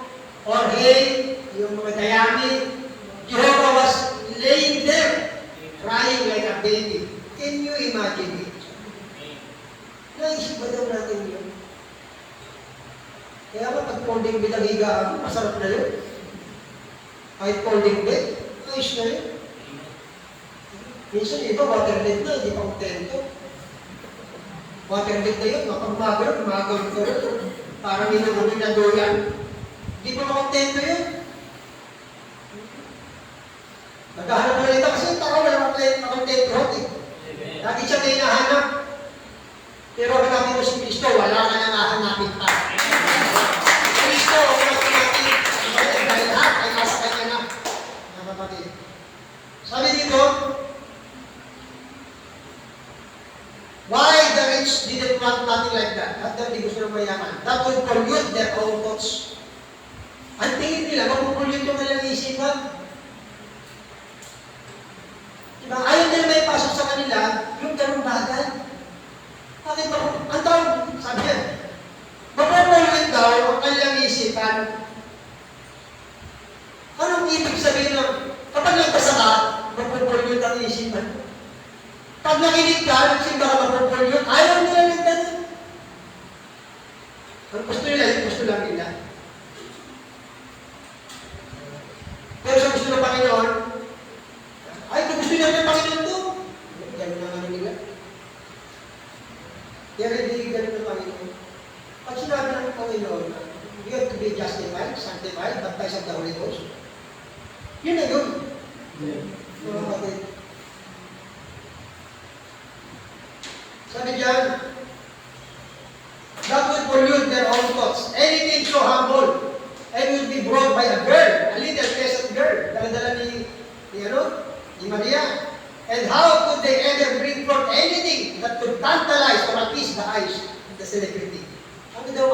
or hay, yung mga dayami, Jehovah was laying there, crying like a baby. Can you imagine it? Naisip ba daw natin yun? Kaya ba pag folding bed ang higaan, masarap na yun. Kahit folding bed, ayos na yun. Minsan iba, water bed na, hindi pa kontento. Water bed na yun, mapagmagal ka rin. Parang minumuli na doyan. Hindi pa makontento yun. Naghahanap na rin kasi yung tao wala makontento eh. Lagi siya may nahanap. Pero hanapin mo si Kristo, wala ka nang hahanapin pa. Kristo, wala ka natin. Dahil lahat ay nasa kanya na. Mga kapatid. Sabi dito, why the rich didn't want nothing like that? At hindi gusto ng mayaman. That would pollute their own thoughts. Ang tingin nila, mapupollute yung kanilang isipan. Diba? Ayaw nila may pasok sa kanila yung ganung bagay. Bakit ba? Ang tawag, sabi yan, mapupulit daw ang kanilang isipan. Anong ibig sabihin ng, kapag nagpasa ka, mapupulit ang isipan? Pag nakinig ka, nagsimba ka mapupulit, ayaw nila ng ganun. Ang gusto nila, yung gusto lang nila. Pero sa gusto ng Panginoon, ay, kung gusto nila ng Panginoon to, ganun naman nila. Kaya hindi ganun ng Panginoon. Pag sinabi ng Panginoon, you have to be justified, sanctified, baptized of the Holy Ghost. Yun na yun. Mga kapatid. Sabi dyan, that would pollute their own thoughts. Anything so humble, and will be brought by a girl, a little peasant girl, dala-dala ni Maria. And how could they ever bring forth anything that could tantalize or appease the eyes of the celebrity? Ano daw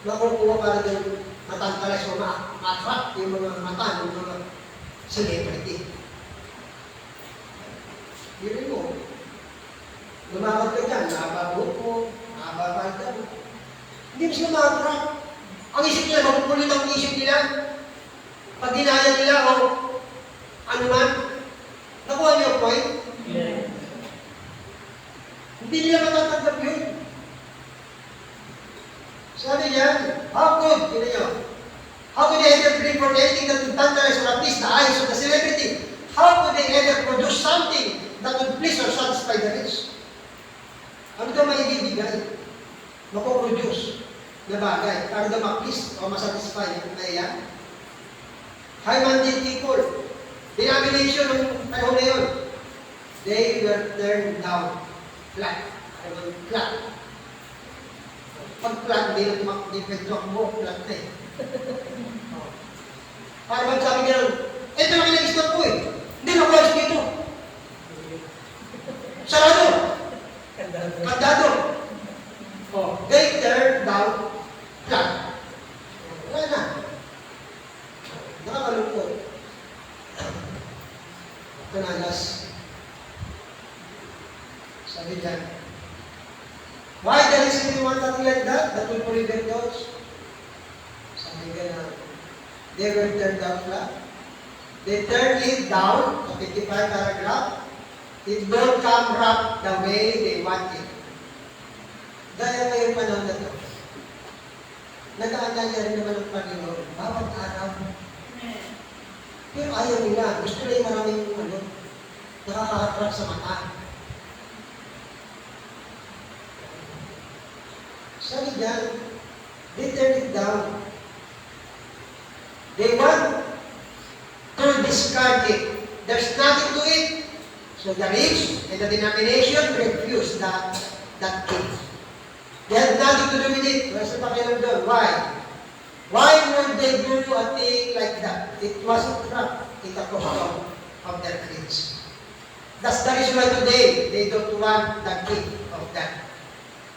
makukuha para daw matantalize o ma-attract yung mga mata ng mga celebrity? Yun mo. Lumakad ka dyan, nakababot mo, nakababad mo. Hindi mo sila ma-attract. Ang isip nila, mapupulit ang isip nila. Pag ginaya nila o ano man, nakuha niyo ang point? Amen. Hindi nila matatanggap yun. Sabi niya, how could, yun niyo, how could they ever bring forth anything that would tantalize or appease the eyes of the celebrity? How could they ever produce something that would please or satisfy the rich? Ano daw maibibigay? Makuproduce na bagay para daw ma-please o masatisfy ang naiyan? high-minded people, denomination ng panahon na yun, they were turned down flat. Flat. Pag flat, hindi pwede mo, flat na eh. Para bang sabi niya, ito lang inagistan ko eh. Hindi na ko dito. Sarado. Kandado. Oh, they turned down flat. Wala na. Nakakalungkot. Kanalas. Sabi dyan, why there is anyone nothing like that? That will prevent those. Sabi dyan na, they will turn down flat. They turn it down, sa 55 paragraph. It don't come wrapped the way they want it. Dahil ngayong panahon na ito, nag-aanyaya rin naman ng Panginoon, bawat araw. Pero ayaw nila. Gusto nila yung maraming nakakaharap sa mata. Sabi dyan, they turn it down. They want to discard it. There's nothing to it. So the rich and the denomination refuse that thing. They had nothing to do with it. Where's the pakialam doon? Why? Why would they do a thing like that? It wasn't corrupt in the custom of their creeds. That's the reason why today they don't want the king of that.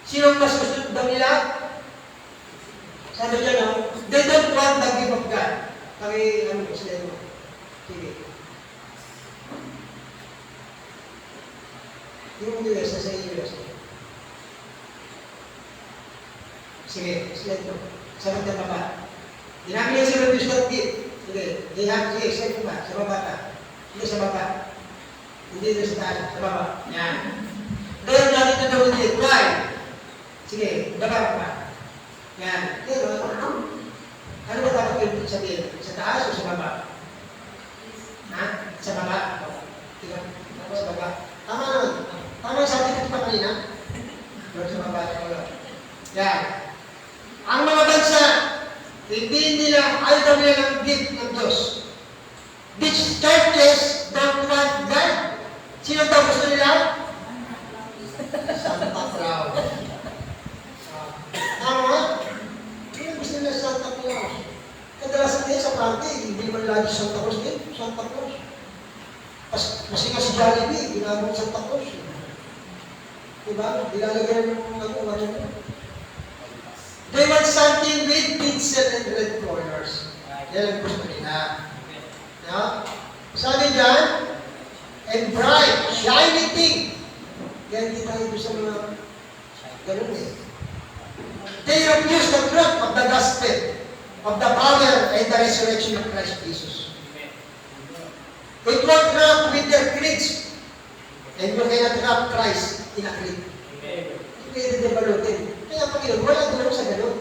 Sino mas gusto daw nila? Sabi niya, no? They don't want the gift of God. Kami, sila mo. Sige. Yung US, sa US. Sige, slide mo. Sabi na baba. Dinabi niya sila yung slide gift. Sige, sige, slide mo ba? Sa baba ka. Hindi sa baba. Hindi doon sa taas, sa baba. Yan. Kaya natin na daw ulit. Why? Sige, baba pa. Yan. Pero, ano ba dapat yung sabihin? Sa taas o sa baba? Ha? Sa baba? Diba? Sa baba. Tama naman. Tama sa atin ito pa kanina? Pero sa baba. Yan. Ang mga bansa, hindi nila, ayaw nila ng gift ng Diyos. These churches don't want God. Sino daw gusto nila? Santa Claus. Tama? Sino gusto nila Santa Claus? Kadalasan din sa party, hindi naman lagi Santa Claus din. Santa Claus. Kasi nga si Jollibee, ginagawang Santa Claus. Diba? Nilalagyan ng ano. They want something with tinsel and red colors. Yan ang gusto nila. No? Sabi dyan, and bright, shiny thing. Yan hindi tayo sa mga ganun eh. They refuse the truth of the gospel, of the power and the resurrection of Christ Jesus. It won't wrap with their creeds. And you cannot wrap Christ in a creed. Pwede debalutin. Kaya Panginoon, wala doon sa ganun.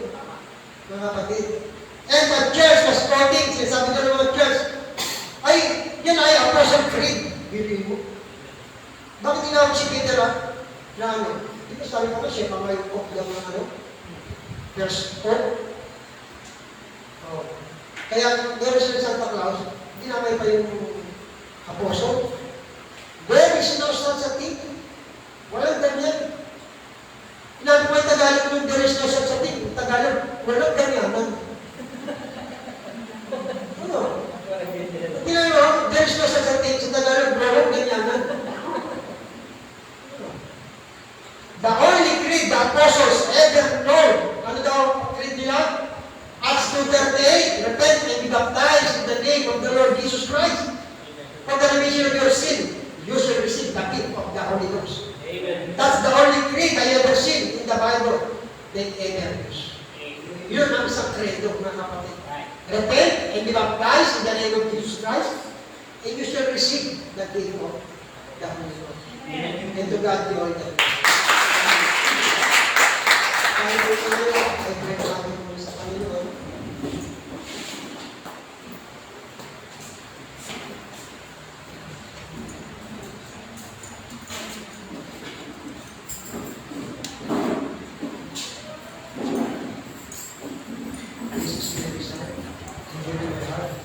Mga kapatid. And the church was quoting, sinasabi doon ng mga church, ay, yan ay Apostle Creed. Bili mo. Bakit tinawag si Peter na ano? Di ba sabi ko na siya, pamayukok lang ng ano? Verse 4. Oh. Kaya, meron sila Santa Claus, dinamay pa yung Apostle. There is no such a thing. Walang ganyan. Inabi ko yung Tagalog yung there is no such a thing. Tagalog, walang ganyanan. Ano? Tinanong, there is no such a thing. Sa Tagalog, walang ganyanan. The only creed the apostles ever know. Ano daw creed nila? Acts 2:38, repent and be baptized in the name of the Lord Jesus Christ. For the remission of your sin, you shall receive the gift of the Holy Ghost. Amen. That's the only creed I ever seen in the Bible that ever use. Yun ang isang credo, mga kapatid. Repent and be baptized in the name of Jesus Christ, and you shall receive the gift of the Holy Ghost. And to God be all the glory. Tayo po tayo, ay pray natin po sa Panginoon. Jesus, my Son, and give me my heart.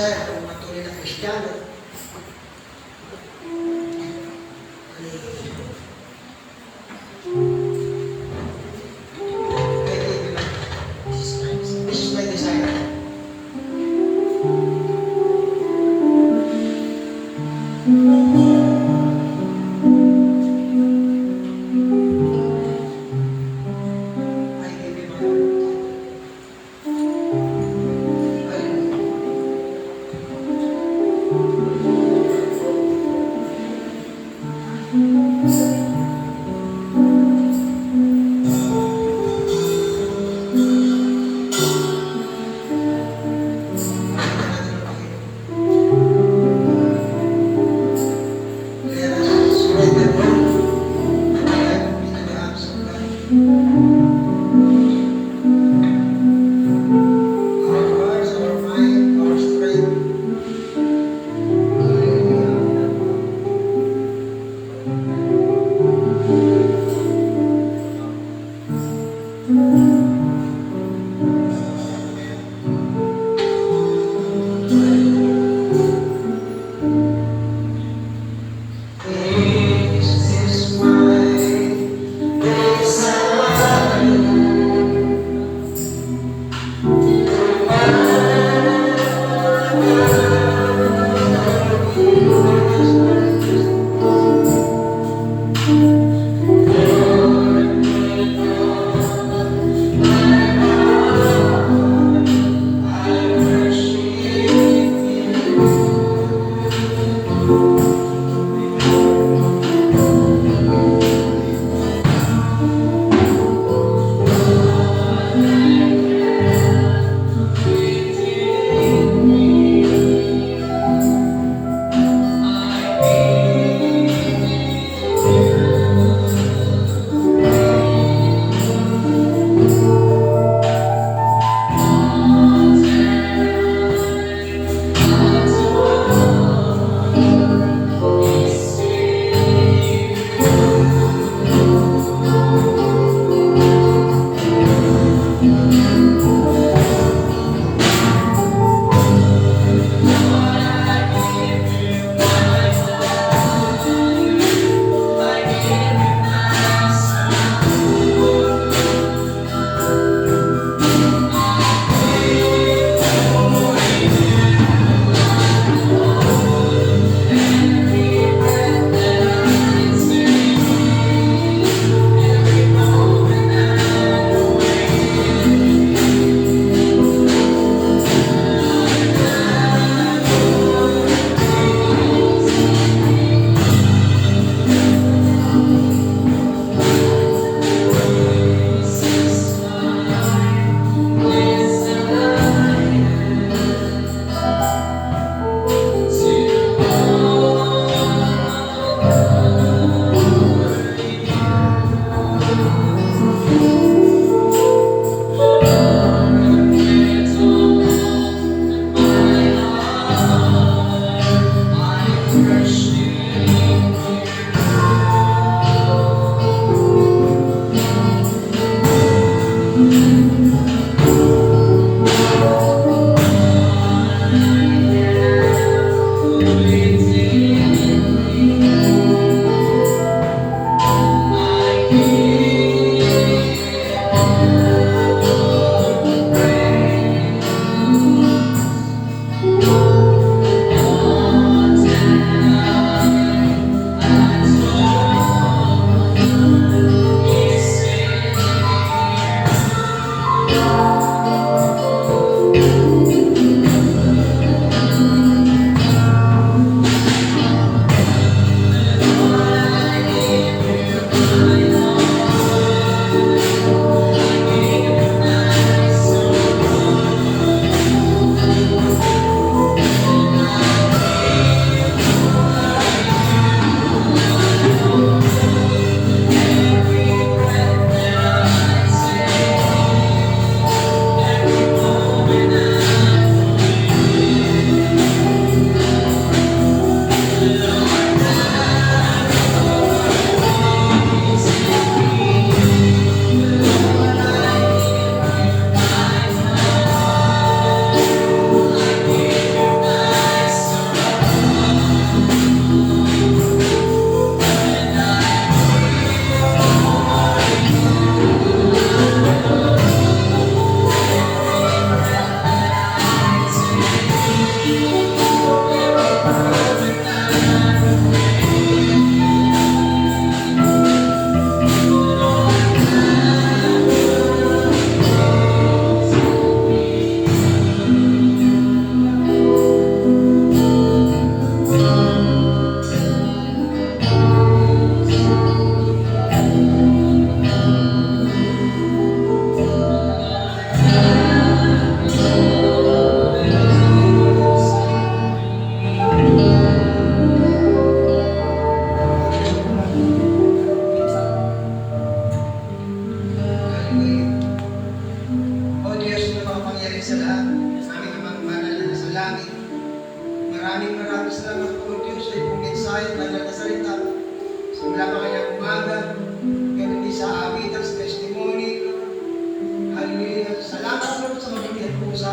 Bisaya, kung matuloy na Kristiyano. This is my desire. I give you my This is my desire.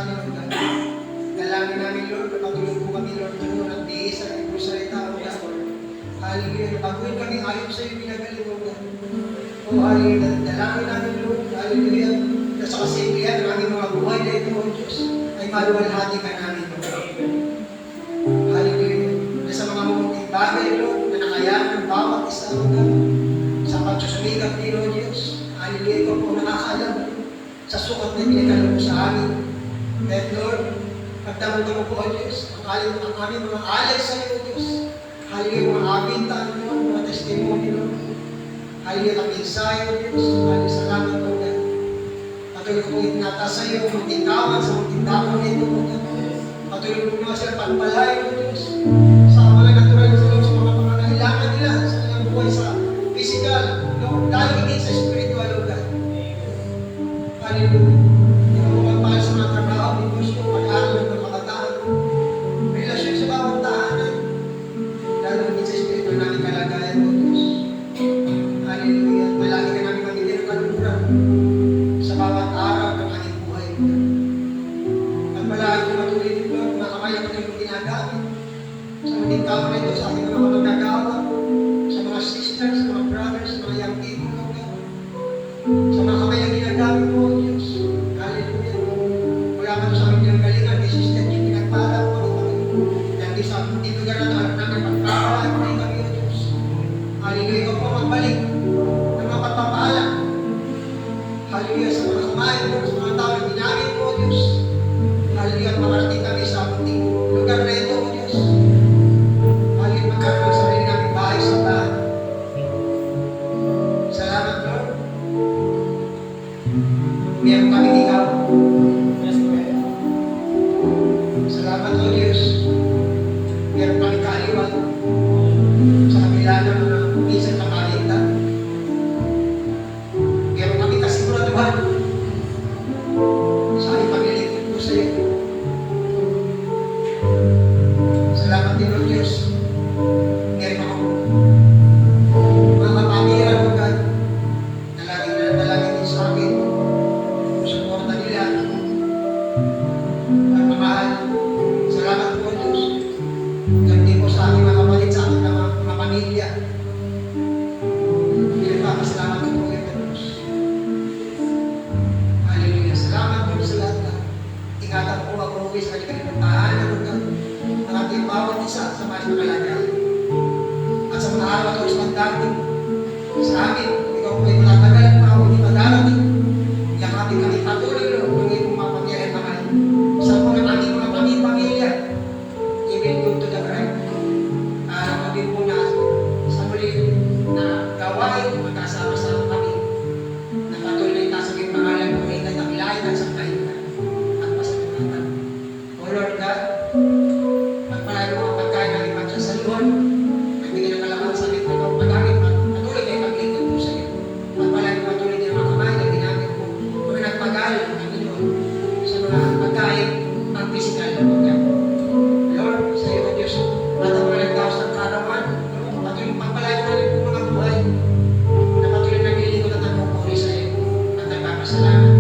sa amin, Lord God. Dalangin namin, Lord, na patuloy po kami, Lord, Lord, at diisa ng ipong salita, Lord God. Hallelujah, patuloy kami ayon sa iyo pinagaling, Lord God. O hallelujah, dalangin namin, Lord, hallelujah, na sa kasimplihan ng aming mga buhay na ito, O Diyos, ay maluwalhati ka namin, Lord God. Hallelujah, na sa mga munting bagay, Lord, na nakayanan ng bawat isa, Lord God, sa pagsusumikap din, O Diyos. Hallelujah, ikaw po nakakaalam sa sukat na pinagkalong mo sa amin. At Lord, pagdamot mo po, O Diyos, ang aming mga alay sa iyo, O Diyos. Hallelujah, mga abitan, Lord, mga testimony, Lord. Hallelujah, ang mensahe, O Diyos. Hallelujah, salamat, Lord God. Patuloy ko itinataas sa iyo, matintawan sa matindakan nito, O God. Patuloy ko mga sila pagpalayo, O Diyos. Sa mga natural sa Lord, sa mga pangangailangan nila, sa kanilang buhay sa physical, Lord, dahil hindi sa spiritual, O God. Hallelujah. Hindi mo magpahal sa mga trabaho, ni Diyos ko, pag-aaral ng mga kabataan. Relasyon sa bawat tahanan. Lalo hindi sa spiritual namin kalagayan, O Diyos. Hallelujah. Malagi ka namin magiging ng kalukuran sa bawat araw ng aming buhay. At malagi ko matuloy din, Lord, mga kamay ang kanilang ginagamit sa maging tao na ito, sa ating mga magagawa, sa mga sisters, sa mga brothers, sa mga young people, Lord God. Sa mga kamay ang ginagamit mo, O Diyos. Hallelujah. Wala man sa amin yung galingan, may system yung pinagpala ko kami. Dahil sa dito ka na alam namin pagpapalaan mo kami, O Diyos. Hallelujah. Ikaw po magbalik ng mga pagpapala. Hallelujah. Sa mga kamay, Lord, sa mga tao na ginamit mo, O Diyos. Hallelujah. At makarating kami sa munting lugar na ito, O Diyos. Hallelujah. Magkaroon ng sarili namin bahay sa bahay. Salamat, Lord. Meron kami ikaw. Yes, Lord. Salamat, O Diyos. Meron kami kaaliwan sa kabila ng mga minsan pakalinta. Meron kami kasiguraduhan sa aming paglilingkod po sa iyo. Salamat din, O Diyos. Meron ako mga kapamiran, O God, na laging nanalangin din sa akin. Suporta nila at mamahal. Salamat po, Diyos. Ganti po sa aming mga kapatid, sa aming mga pamilya. Pinagpapasalamat ko po kayo, Diyos. Hallelujah. Salamat po sa lahat. Ingatan po ako uwi sa kanilang tahanan ng ating bawat isa sa mga kalagayan. At sa mga araw at oras ng dating sa amin, ikaw po ay malatagal pa ako hindi madarating. Yakapin kami patuloy, Lord, ng iyong mga pamilya kamay. Sa po ng aming mga pamilya, even go to the right. Kami po na sa muli na gawain, magkasama-sama kami. Na patuloy na sa iyong pangalan mo, ay nagdakilayan at sakay ka. At pasalamatan. O Lord God, magpalayo mga pagkain ng ibang sasaluhan. Nagbigay ng kalaman sa amin na pag-gamit. Patuloy kayo maglingkod po sa iyo. Magpalayo patuloy din ang mga kamay na ginamit po. Kung nagpagalit ng Panginoon sa mga pagkain ng physical na pagkain. Lord, sa iyo, O Diyos, at ang mga nagdaos ng karawan, patuloy pagpalayo namin po mga buhay na patuloy naglilingkod at nagpupuri sa iyo at nagpapasalamat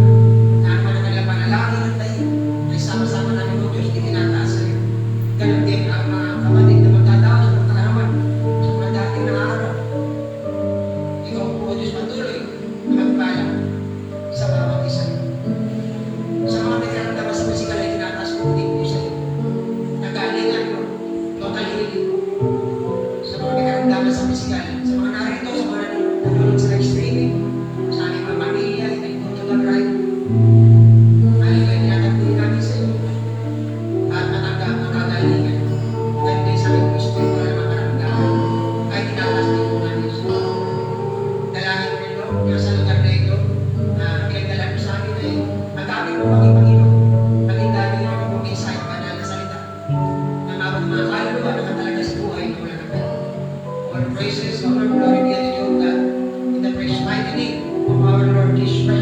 na ang mga kanilang panalangin at tayo ay sama-sama namin, O Diyos, itinataas sa iyo. Ganun din ang mga kapatid na magdadaos ng karawan sa mga dating na araw. Ikaw po, O Diyos, patuloy na magpala sa bawat isa. Sa mga nagkaramdaman sa pisikal ay tinataas po din po sa iyo. Nagalingan mo, total healing. Sa mga nagkaramdaman sa pisikal, sa mga narito, sa mga nanonood sa live streaming, sa aming mga pamilya, ay go to the right. Hallelujah, tinatagpuin namin sa iyo. At matanggap ang kagalingan. Ganun din sa aming gusto yung mga namaramdaman. Ay tinataas din po namin sa iyo. Dalangin ko rin, Lord, na sa lugar na ito, na pinagdala mo sa amin ay magamit mo kami, Panginoon. Maging dami na ako kung mensahe banal na salita. Na mabang mga kaluluwa na katalaga sa buhay na wala naman. All praises, honor, glory be unto you, God. In the precious mighty name of our Lord Jesus Christ.